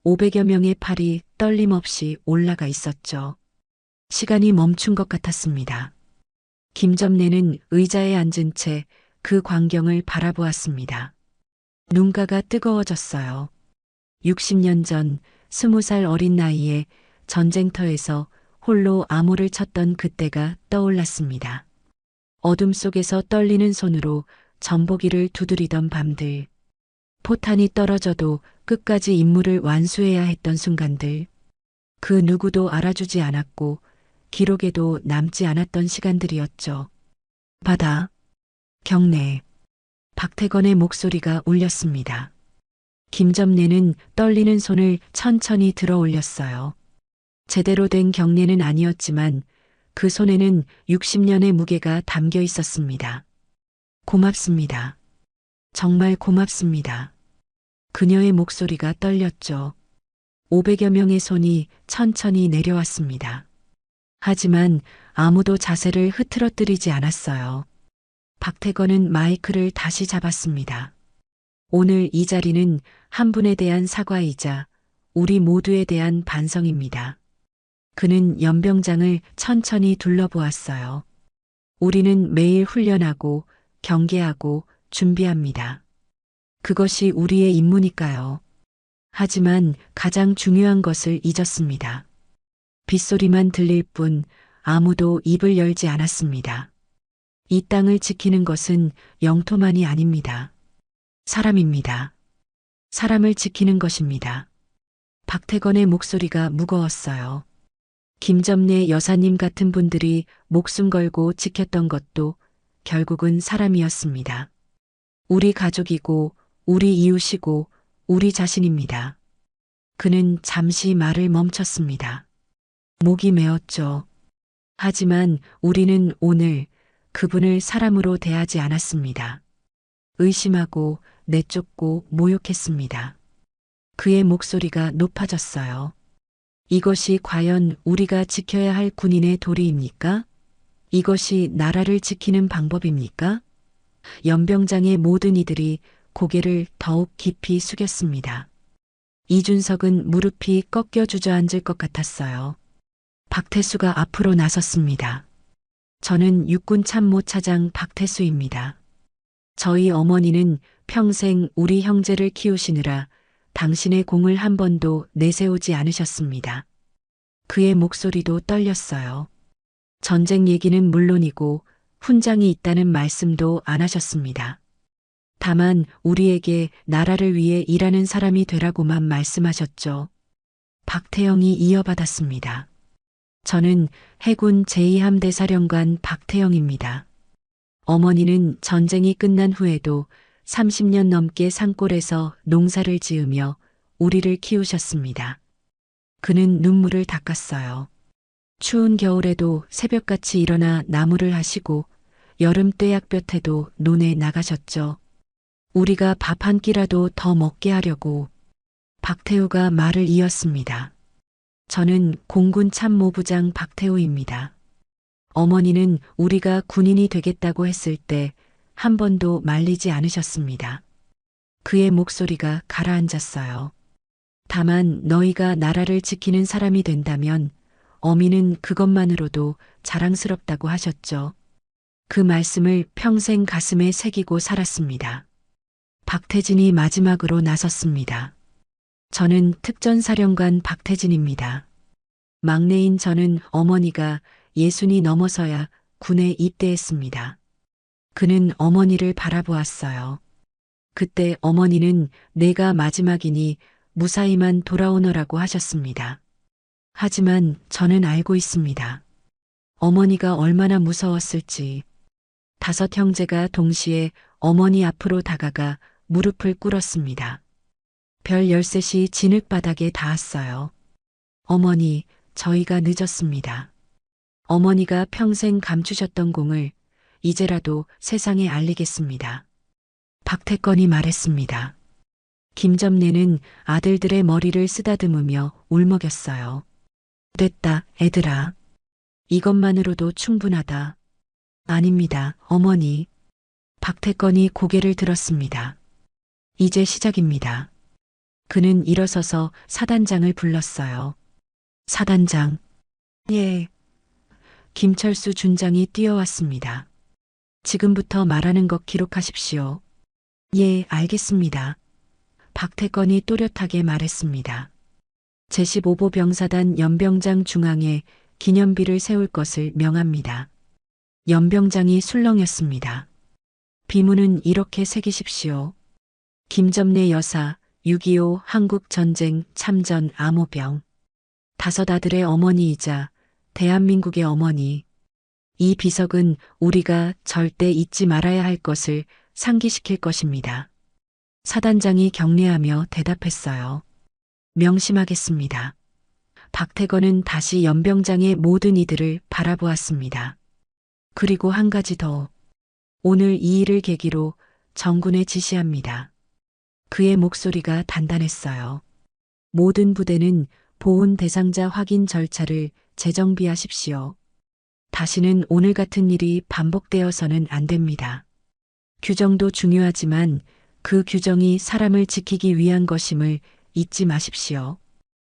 500여 명의 팔이 떨림없이 올라가 있었죠. 시간이 멈춘 것 같았습니다. 김점래는 의자에 앉은 채 그 광경을 바라보았습니다. 눈가가 뜨거워졌어요. 60년 전 20살 어린 나이에 전쟁터에서 홀로 암호를 쳤던 그때가 떠올랐습니다. 어둠 속에서 떨리는 손으로 전보기를 두드리던 밤들. 포탄이 떨어져도 끝까지 임무를 완수해야 했던 순간들. 그 누구도 알아주지 않았고 기록에도 남지 않았던 시간들이었죠. 바다, 경내, 박태건의 목소리가 울렸습니다. 김점래는 떨리는 손을 천천히 들어 올렸어요. 제대로 된 경례는 아니었지만 그 손에는 60년의 무게가 담겨 있었습니다. 고맙습니다. 정말 고맙습니다. 그녀의 목소리가 떨렸죠. 500여 명의 손이 천천히 내려왔습니다. 하지만 아무도 자세를 흐트러뜨리지 않았어요. 박태건은 마이크를 다시 잡았습니다. 오늘 이 자리는 한 분에 대한 사과이자 우리 모두에 대한 반성입니다. 그는 연병장을 천천히 둘러보았어요. 우리는 매일 훈련하고 경계하고 준비합니다. 그것이 우리의 임무니까요. 하지만 가장 중요한 것을 잊었습니다. 빗소리만 들릴 뿐 아무도 입을 열지 않았습니다. 이 땅을 지키는 것은 영토만이 아닙니다. 사람입니다. 사람을 지키는 것입니다. 박태건의 목소리가 무거웠어요. 김점래 여사님 같은 분들이 목숨 걸고 지켰던 것도 결국은 사람이었습니다. 우리 가족이고 우리 이웃이고 우리 자신입니다. 그는 잠시 말을 멈췄습니다. 목이 메었죠. 하지만 우리는 오늘 그분을 사람으로 대하지 않았습니다. 의심하고 내쫓고 모욕했습니다. 그의 목소리가 높아졌어요. 이것이 과연 우리가 지켜야 할 군인의 도리입니까? 이것이 나라를 지키는 방법입니까? 연병장의 모든 이들이 고개를 더욱 깊이 숙였습니다. 이준석은 무릎이 꺾여 주저앉을 것 같았어요. 박태수가 앞으로 나섰습니다. 저는 육군 참모차장 박태수입니다. 저희 어머니는 평생 우리 형제를 키우시느라 당신의 공을 한 번도 내세우지 않으셨습니다. 그의 목소리도 떨렸어요. 전쟁 얘기는 물론이고 훈장이 있다는 말씀도 안 하셨습니다. 다만 우리에게 나라를 위해 일하는 사람이 되라고만 말씀하셨죠. 박태영이 이어받았습니다. 저는 해군 제2함대 사령관 박태영입니다. 어머니는 전쟁이 끝난 후에도 30년 넘게 산골에서 농사를 지으며 우리를 키우셨습니다. 그는 눈물을 닦았어요. 추운 겨울에도 새벽같이 일어나 나무를 하시고 여름 떼약볕에도 논에 나가셨죠. 우리가 밥 한 끼라도 더 먹게 하려고. 박태우가 말을 이었습니다. 저는 공군 참모부장 박태우입니다. 어머니는 우리가 군인이 되겠다고 했을 때 한 번도 말리지 않으셨습니다. 그의 목소리가 가라앉았어요. 다만 너희가 나라를 지키는 사람이 된다면 어미는 그것만으로도 자랑스럽다고 하셨죠. 그 말씀을 평생 가슴에 새기고 살았습니다. 박태진이 마지막으로 나섰습니다. 저는 특전사령관 박태진입니다. 막내인 저는 어머니가 60이 넘어서야 군에 입대했습니다. 그는 어머니를 바라보았어요. 그때 어머니는 내가 마지막이니 무사히만 돌아오너라고 하셨습니다. 하지만 저는 알고 있습니다. 어머니가 얼마나 무서웠을지. 5 형제가 동시에 어머니 앞으로 다가가 무릎을 꿇었습니다. 별 13이 진흙바닥에 닿았어요. 어머니, 저희가 늦었습니다. 어머니가 평생 감추셨던 공을 이제라도 세상에 알리겠습니다. 박태건이 말했습니다. 김점례는 아들들의 머리를 쓰다듬으며 울먹였어요. 됐다, 애들아. 이것만으로도 충분하다. 아닙니다, 어머니. 박태건이 고개를 들었습니다. 이제 시작입니다. 그는 일어서서 사단장을 불렀어요. 사단장. 예. 김철수 준장이 뛰어왔습니다. 지금부터 말하는 것 기록하십시오. 예, 알겠습니다. 박태건이 또렷하게 말했습니다. 제15보 병사단 연병장 중앙에 기념비를 세울 것을 명합니다. 연병장이 술렁였습니다. 비문은 이렇게 새기십시오. 김점례 여사 6.25 한국전쟁 참전 암호병. 5 아들의 어머니이자 대한민국의 어머니. 이 비석은 우리가 절대 잊지 말아야 할 것을 상기시킬 것입니다. 사단장이 경례하며 대답했어요. 명심하겠습니다. 박태건은 다시 연병장의 모든 이들을 바라보았습니다. 그리고 한 가지 더. 오늘 이 일을 계기로 정군에 지시합니다. 그의 목소리가 단단했어요. 모든 부대는 보훈 대상자 확인 절차를 재정비하십시오. 다시는 오늘 같은 일이 반복되어서는 안 됩니다. 규정도 중요하지만 그 규정이 사람을 지키기 위한 것임을 잊지 마십시오.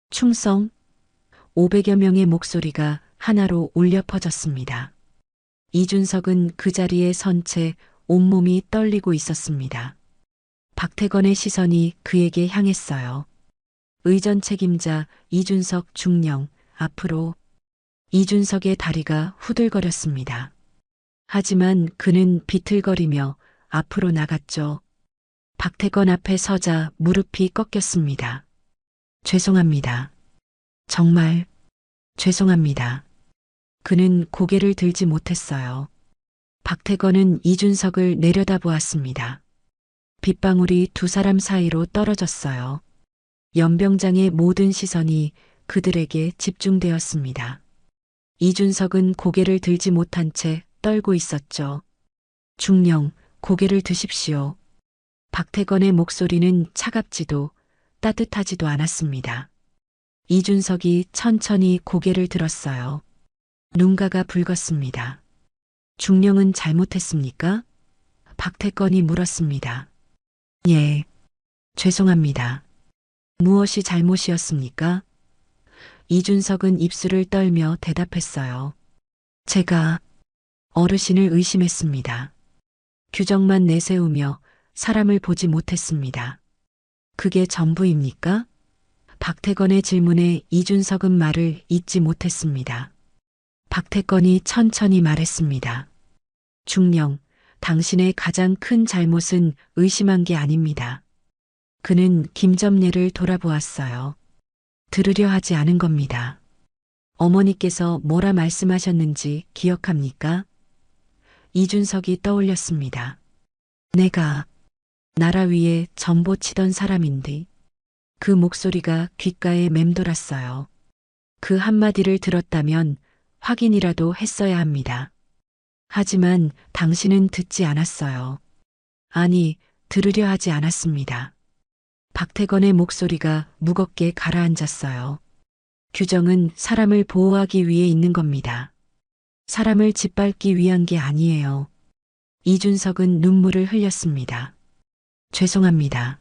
충성. 500여 명의 목소리가 하나로 울려 퍼졌습니다. 이준석은 그 자리에 선 채 온몸이 떨리고 있었습니다. 박태건의 시선이 그에게 향했어요. 의전 책임자 이준석 중령 앞으로. 이준석의 다리가 후들거렸습니다. 하지만 그는 비틀거리며 앞으로 나갔죠. 박태건 앞에 서자 무릎이 꺾였습니다. 죄송합니다. 정말 죄송합니다. 그는 고개를 들지 못했어요. 박태건은 이준석을 내려다보았습니다. 빗방울이 2 사람 사이로 떨어졌어요. 연병장의 모든 시선이 그들에게 집중되었습니다. 이준석은 고개를 들지 못한 채 떨고 있었죠. 중령, 고개를 드십시오. 박태건의 목소리는 차갑지도 따뜻하지도 않았습니다. 이준석이 천천히 고개를 들었어요. 눈가가 붉었습니다. 중령은 잘못했습니까? 박태건이 물었습니다. 예, 죄송합니다. 무엇이 잘못이었습니까? 이준석은 입술을 떨며 대답했어요. 제가 어르신을 의심했습니다. 규정만 내세우며 사람을 보지 못했습니다. 그게 전부입니까? 박태건의 질문에 이준석은 말을 잇지 못했습니다. 박태건이 천천히 말했습니다. 중령, 당신의 가장 큰 잘못은 의심한 게 아닙니다. 그는 김점례를 돌아보았어요. 들으려 하지 않은 겁니다. 어머니께서 뭐라 말씀하셨는지 기억합니까? 이준석이 떠올렸습니다. 내가 나라 위에 전보 치던 사람인데. 그 목소리가 귓가에 맴돌았어요. 그 한마디를 들었다면 확인이라도 했어야 합니다. 하지만 당신은 듣지 않았어요. 아니, 들으려 하지 않았습니다. 박태건의 목소리가 무겁게 가라앉았어요. 규정은 사람을 보호하기 위해 있는 겁니다. 사람을 짓밟기 위한 게 아니에요. 이준석은 눈물을 흘렸습니다. 죄송합니다.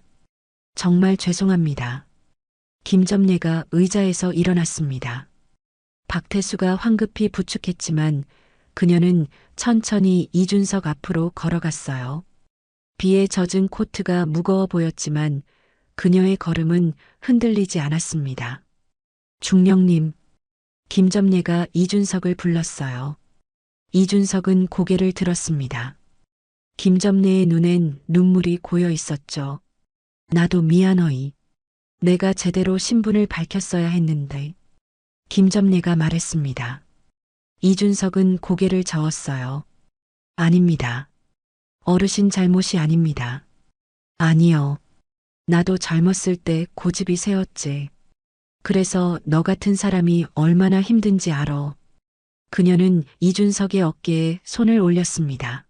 정말 죄송합니다. 김점례가 의자에서 일어났습니다. 박태수가 황급히 부축했지만 그녀는 천천히 이준석 앞으로 걸어갔어요. 비에 젖은 코트가 무거워 보였지만 그녀의 걸음은 흔들리지 않았습니다. 중령님, 김점례가 이준석을 불렀어요. 이준석은 고개를 들었습니다. 김점례의 눈엔 눈물이 고여 있었죠. 나도 미안하이. 내가 제대로 신분을 밝혔어야 했는데. 김점례가 말했습니다. 이준석은 고개를 저었어요. 아닙니다. 어르신 잘못이 아닙니다. 아니요. 나도 젊었을 때 고집이 세었지. 그래서 너 같은 사람이 얼마나 힘든지 알아. 그녀는 이준석의 어깨에 손을 올렸습니다.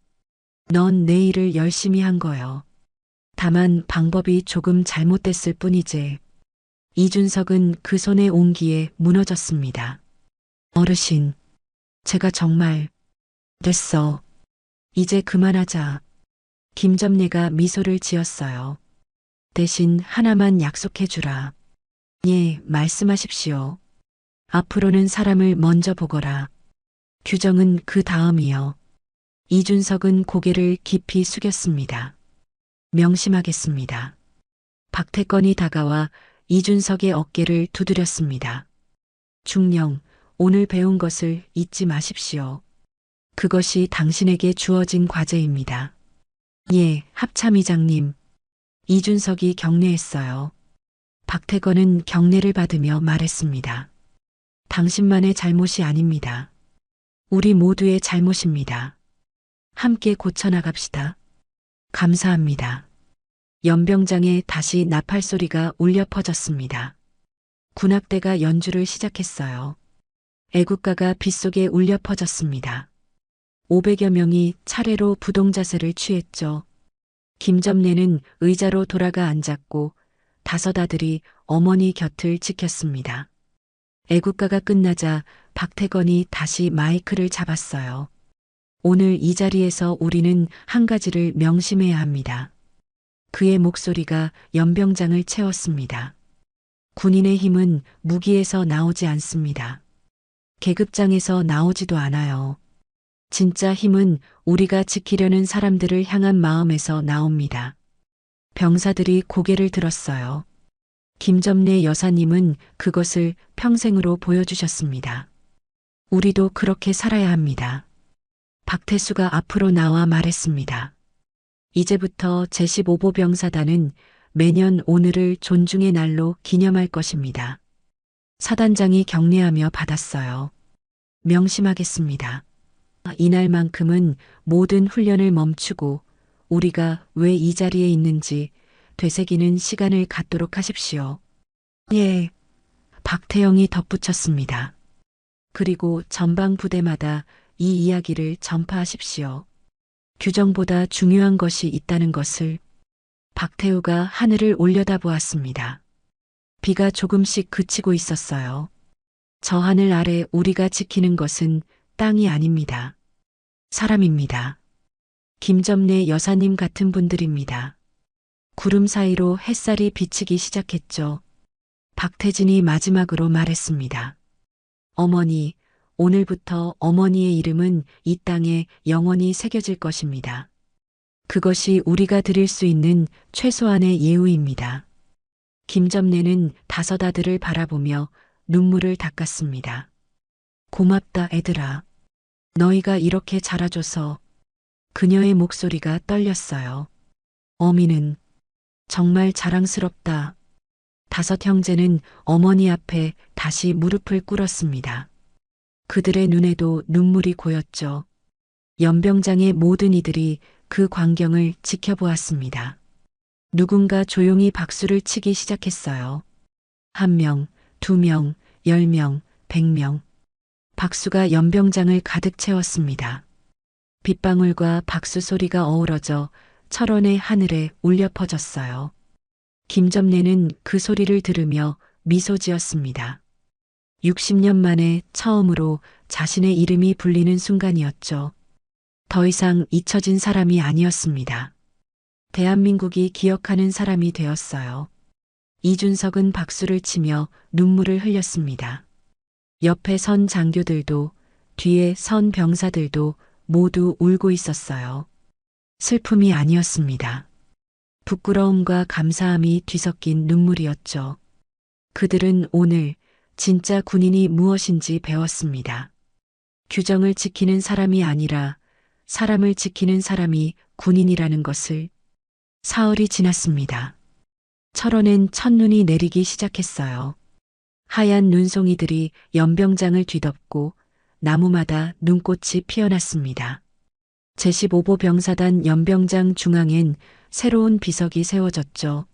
넌 내 일을 열심히 한 거요. 다만 방법이 조금 잘못됐을 뿐이지. 이준석은 그 손의 온기에 무너졌습니다. 어르신, 제가 정말 됐어. 이제 그만하자. 김점례가 미소를 지었어요. 대신 하나만 약속해 주라. 예, 말씀하십시오. 앞으로는 사람을 먼저 보거라. 규정은 그 다음이요. 이준석은 고개를 깊이 숙였습니다. 명심하겠습니다. 박태건이 다가와 이준석의 어깨를 두드렸습니다. 중령, 오늘 배운 것을 잊지 마십시오. 그것이 당신에게 주어진 과제입니다. 예, 합참의장님. 이준석이 경례했어요. 박태건은 경례를 받으며 말했습니다. 당신만의 잘못이 아닙니다. 우리 모두의 잘못입니다. 함께 고쳐나갑시다. 감사합니다. 연병장에 다시 나팔 소리가 울려 퍼졌습니다. 군악대가 연주를 시작했어요. 애국가가 빗속에 울려 퍼졌습니다. 500여 명이 차례로 부동자세를 취했죠. 김점례는 의자로 돌아가 앉았고 다섯 아들이 어머니 곁을 지켰습니다. 애국가가 끝나자 박태건이 다시 마이크를 잡았어요. 오늘 이 자리에서 우리는 한 가지를 명심해야 합니다. 그의 목소리가 연병장을 채웠습니다. 군인의 힘은 무기에서 나오지 않습니다. 계급장에서 나오지도 않아요. 진짜 힘은 우리가 지키려는 사람들을 향한 마음에서 나옵니다. 병사들이 고개를 들었어요. 김점례 여사님은 그것을 평생으로 보여주셨습니다. 우리도 그렇게 살아야 합니다. 박태수가 앞으로 나와 말했습니다. 이제부터 제15보 병사단은 매년 오늘을 존중의 날로 기념할 것입니다. 사단장이 경례하며 받았어요. 명심하겠습니다. 이날만큼은 모든 훈련을 멈추고 우리가 왜 이 자리에 있는지 되새기는 시간을 갖도록 하십시오. 예. 박태영이 덧붙였습니다. 그리고 전방 부대마다 이 이야기를 전파하십시오. 규정보다 중요한 것이 있다는 것을. 박태우가 하늘을 올려다보았습니다. 비가 조금씩 그치고 있었어요. 저 하늘 아래 우리가 지키는 것은 땅이 아닙니다. 사람입니다. 김점례 여사님 같은 분들입니다. 구름 사이로 햇살이 비치기 시작했죠. 박태진이 마지막으로 말했습니다. 어머니, 오늘부터 어머니의 이름은 이 땅에 영원히 새겨질 것입니다. 그것이 우리가 드릴 수 있는 최소한의 예우입니다. 김점례는 다섯 아들을 바라보며 눈물을 닦았습니다. 고맙다 애들아. 너희가 이렇게 자라줘서. 그녀의 목소리가 떨렸어요. 어미는 정말 자랑스럽다. 다섯 형제는 어머니 앞에 다시 무릎을 꿇었습니다. 그들의 눈에도 눈물이 고였죠. 연병장의 모든 이들이 그 광경을 지켜보았습니다. 누군가 조용히 박수를 치기 시작했어요. 1명, 2명, 10명, 100명. 박수가 연병장을 가득 채웠습니다. 빗방울과 박수 소리가 어우러져 철원의 하늘에 울려 퍼졌어요. 김점례는 그 소리를 들으며 미소 지었습니다. 60년 만에 처음으로 자신의 이름이 불리는 순간이었죠. 더 이상 잊혀진 사람이 아니었습니다. 대한민국이 기억하는 사람이 되었어요. 이준석은 박수를 치며 눈물을 흘렸습니다. 옆에 선 장교들도 뒤에 선 병사들도 모두 울고 있었어요. 슬픔이 아니었습니다. 부끄러움과 감사함이 뒤섞인 눈물이었죠. 그들은 오늘 진짜 군인이 무엇인지 배웠습니다. 규정을 지키는 사람이 아니라 사람을 지키는 사람이 군인이라는 것을. 사흘이 지났습니다. 철원엔 첫눈이 내리기 시작했어요. 하얀 눈송이들이 연병장을 뒤덮고 나무마다 눈꽃이 피어났습니다. 제15보 병사단 연병장 중앙엔 새로운 비석이 세워졌죠.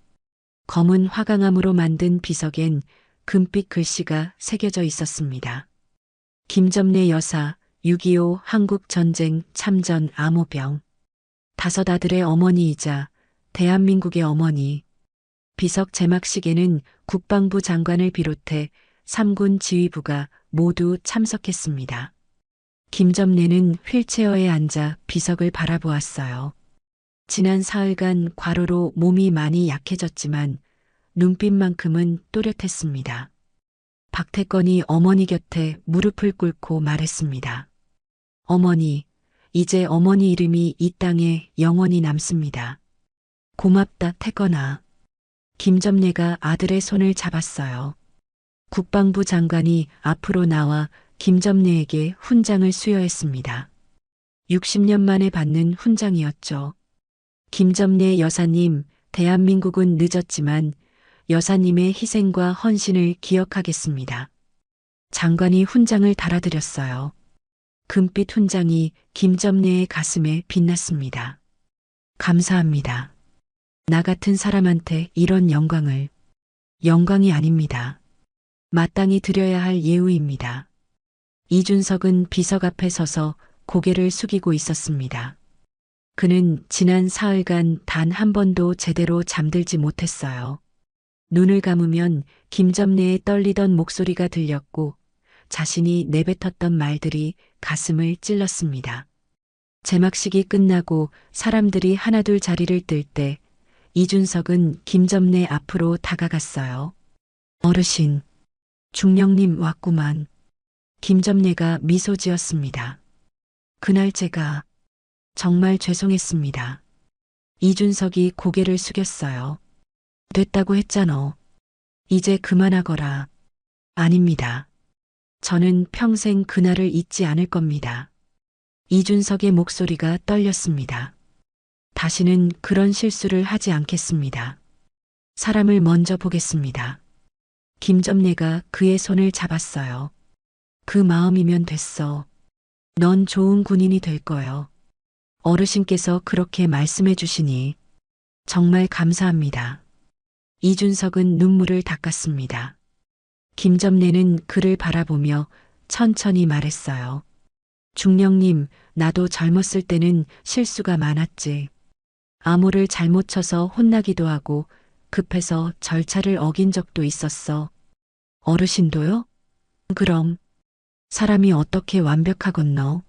검은 화강암으로 만든 비석엔 금빛 글씨가 새겨져 있었습니다. 김점래 여사, 6.25 한국전쟁 참전 암호병. 다섯 아들의 어머니이자 대한민국의 어머니. 비석 제막식에는 국방부 장관을 비롯해 3군 지휘부가 모두 참석했습니다. 김점래는 휠체어에 앉아 비석을 바라보았어요. 지난 사흘간 과로로 몸이 많이 약해졌지만 눈빛만큼은 또렷했습니다. 박태건이 어머니 곁에 무릎을 꿇고 말했습니다. 어머니, 이제 어머니 이름이 이 땅에 영원히 남습니다. 고맙다, 태건아. 김점래가 아들의 손을 잡았어요. 국방부 장관이 앞으로 나와 김점래에게 훈장을 수여했습니다. 60년 만에 받는 훈장이었죠. 김점래 여사님, 대한민국은 늦었지만 여사님의 희생과 헌신을 기억하겠습니다. 장관이 훈장을 달아드렸어요. 금빛 훈장이 김점래의 가슴에 빛났습니다. 감사합니다. 나 같은 사람한테 이런 영광을. 영광이 아닙니다. 마땅히 드려야 할 예우입니다. 이준석은 비석 앞에 서서 고개를 숙이고 있었습니다. 그는 지난 사흘간 단 한 번도 제대로 잠들지 못했어요. 눈을 감으면 김점래의 떨리던 목소리가 들렸고 자신이 내뱉었던 말들이 가슴을 찔렀습니다. 제막식이 끝나고 사람들이 하나둘 자리를 뜰 때 이준석은 김점래 앞으로 다가갔어요. 어르신, 중령님 왔구만. 김점래가 미소 지었습니다. 그날 제가 정말 죄송했습니다. 이준석이 고개를 숙였어요. 됐다고 했잖아. 이제 그만하거라. 아닙니다. 저는 평생 그날을 잊지 않을 겁니다. 이준석의 목소리가 떨렸습니다. 다시는 그런 실수를 하지 않겠습니다. 사람을 먼저 보겠습니다. 김점래가 그의 손을 잡았어요. 그 마음이면 됐어. 넌 좋은 군인이 될 거요. 어르신께서 그렇게 말씀해 주시니 정말 감사합니다. 이준석은 눈물을 닦았습니다. 김점래는 그를 바라보며 천천히 말했어요. 중령님, 나도 젊었을 때는 실수가 많았지. 암호를 잘못 쳐서 혼나기도 하고 급해서 절차를 어긴 적도 있었어. 어르신도요? 그럼 사람이 어떻게 완벽하겠노?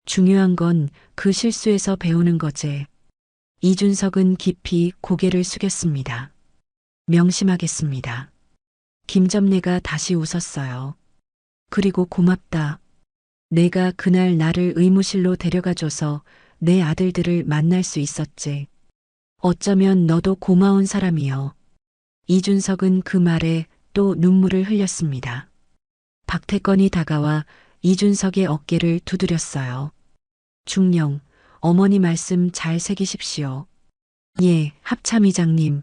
중요한 건 그 실수에서 배우는 거지. 이준석은 깊이 고개를 숙였습니다. 명심하겠습니다. 김점래가 다시 웃었어요. 그리고 고맙다. 내가 그날 나를 의무실로 데려가줘서 내 아들들을 만날 수 있었지. 어쩌면 너도 고마운 사람이여. 이준석은 그 말에 또 눈물을 흘렸습니다. 박태건이 다가와 이준석의 어깨를 두드렸어요. 중령, 어머니 말씀 잘 새기십시오. 예, 합참의장님.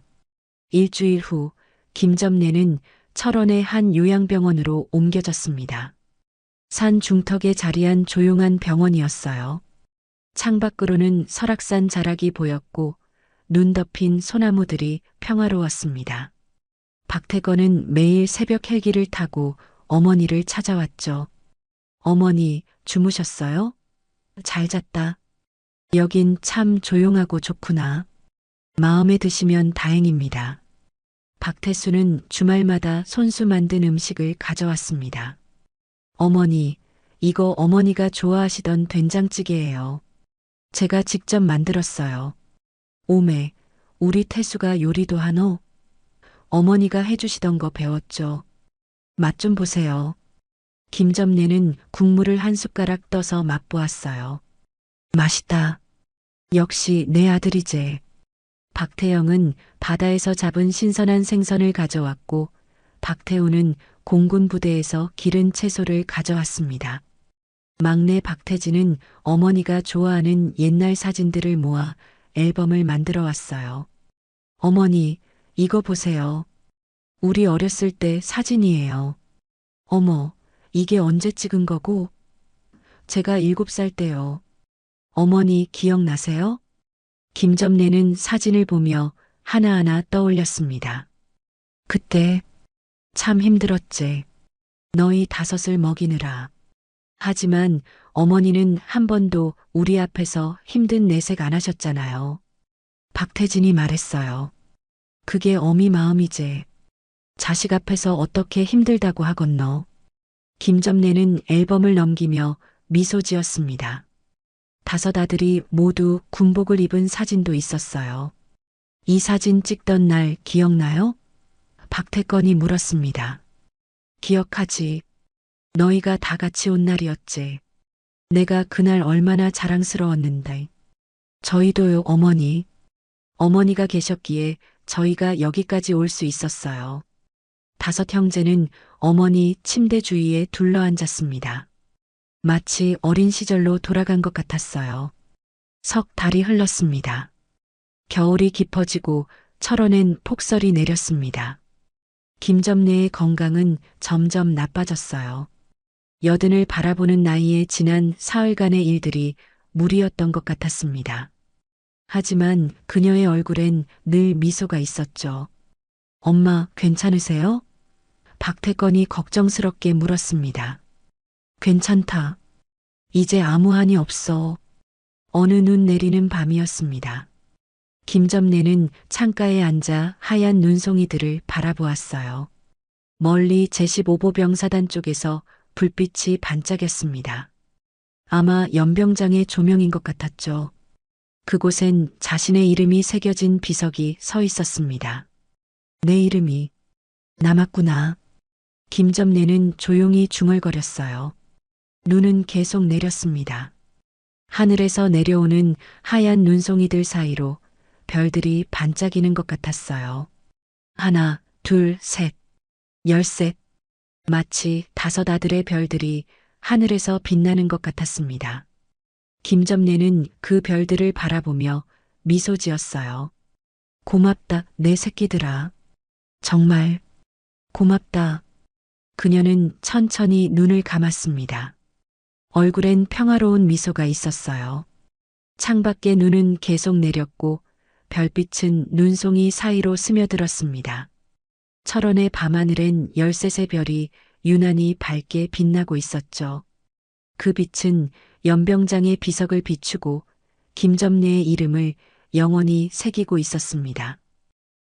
일주일 후 김점래는 철원의 한 요양병원으로 옮겨졌습니다. 산 중턱에 자리한 조용한 병원이었어요. 창밖으로는 설악산 자락이 보였고 눈 덮인 소나무들이 평화로웠습니다. 박태건은 매일 새벽 헬기를 타고 어머니를 찾아왔죠. 어머니, 주무셨어요? 잘 잤다. 여긴 참 조용하고 좋구나. 마음에 드시면 다행입니다. 박태수는 주말마다 손수 만든 음식을 가져왔습니다. 어머니, 이거 어머니가 좋아하시던 된장찌개예요. 제가 직접 만들었어요. 오메, 우리 태수가 요리도 하노? 어머니가 해주시던 거 배웠죠. 맛 좀 보세요. 김점래는 국물을 한 숟가락 떠서 맛보았어요. 맛있다. 역시 내 아들이제. 박태영은 바다에서 잡은 신선한 생선을 가져왔고 박태우는 공군 부대에서 기른 채소를 가져왔습니다. 막내 박태진은 어머니가 좋아하는 옛날 사진들을 모아 앨범을 만들어 왔어요. 어머니, 이거 보세요. 우리 어렸을 때 사진이에요. 어머, 이게 언제 찍은 거고? 제가 7살 때요. 어머니 기억나세요? 김점래는 사진을 보며 하나하나 떠올렸습니다. 그때 참 힘들었지. 너희 다섯을 먹이느라. 하지만 어머니는 한 번도 우리 앞에서 힘든 내색 안 하셨잖아요. 박태진이 말했어요. 그게 어미 마음이지. 자식 앞에서 어떻게 힘들다고 하건너. 김점래는 앨범을 넘기며 미소 지었습니다. 다섯 아들이 모두 군복을 입은 사진도 있었어요. 이 사진 찍던 날 기억나요? 박태건이 물었습니다. 기억하지. 너희가 다 같이 온 날이었지. 내가 그날 얼마나 자랑스러웠는데. 저희도요, 어머니. 어머니가 계셨기에 저희가 여기까지 올 수 있었어요. 다섯 형제는 어머니 침대 주위에 둘러앉았습니다. 마치 어린 시절로 돌아간 것 같았어요. 석 달이 흘렀습니다. 겨울이 깊어지고 철원엔 폭설이 내렸습니다. 김점래의 건강은 점점 나빠졌어요. 여든을 바라보는 나이에 지난 사흘간의 일들이 무리였던 것 같았습니다. 하지만 그녀의 얼굴엔 늘 미소가 있었죠. 엄마, 괜찮으세요? 박태건이 걱정스럽게 물었습니다. 괜찮다. 이제 아무 한이 없어. 어느 눈 내리는 밤이었습니다. 김점래는 창가에 앉아 하얀 눈송이들을 바라보았어요. 멀리 제15보병사단 쪽에서 불빛이 반짝였습니다. 아마 연병장의 조명인 것 같았죠. 그곳엔 자신의 이름이 새겨진 비석이 서 있었습니다. 내 이름이 남았구나. 김점래는 조용히 중얼거렸어요. 눈은 계속 내렸습니다. 하늘에서 내려오는 하얀 눈송이들 사이로 별들이 반짝이는 것 같았어요. 하나, 둘, 셋, 열셋. 마치 다섯 아들의 별들이 하늘에서 빛나는 것 같았습니다. 김점래는 그 별들을 바라보며 미소 지었어요. 고맙다, 내 새끼들아. 정말 고맙다. 그녀는 천천히 눈을 감았습니다. 얼굴엔 평화로운 미소가 있었어요. 창밖의 눈은 계속 내렸고 별빛은 눈송이 사이로 스며들었습니다. 철원의 밤하늘엔 13의 별이 유난히 밝게 빛나고 있었죠. 그 빛은 연병장의 비석을 비추고 김점래의 이름을 영원히 새기고 있었습니다.